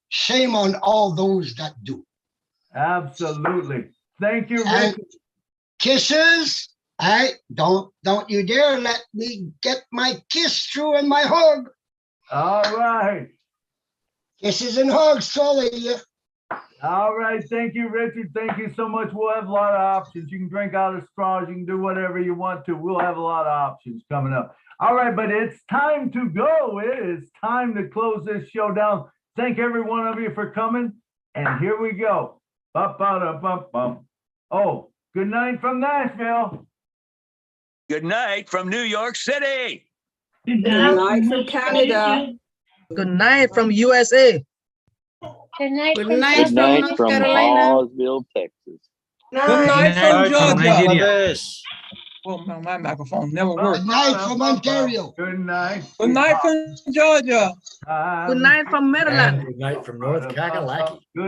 Shame on all those that do.
Absolutely. Thank you,
And
Rick.
kisses. Don't you dare let me get my kiss through and my hug.
All right.
Kisses and hugs, Sully.
All right. Thank you, Richard. Thank you so much. We'll have a lot of options. You can drink out of straws. You can do whatever you want to. We'll have a lot of options coming up. All right, but it's time to go. It is time to close this show down. Thank every one of you for coming. And here we go. Ba-ba-da-bum-bum. Oh, good night from Nashville.
Good night from New York City.
Good
night from Canada.
Good night from USA.
Good night.
Good
from
night
Good
from
night
North
from
Carolina.
Hallsville, Texas.
Good night from Georgia.
Bangladesh.
Oh, my microphone never
Good
worked.
night from Ontario.
Good night.
Good night from Georgia.
Good night from Maryland.
And good night from North Kakalaki.
Good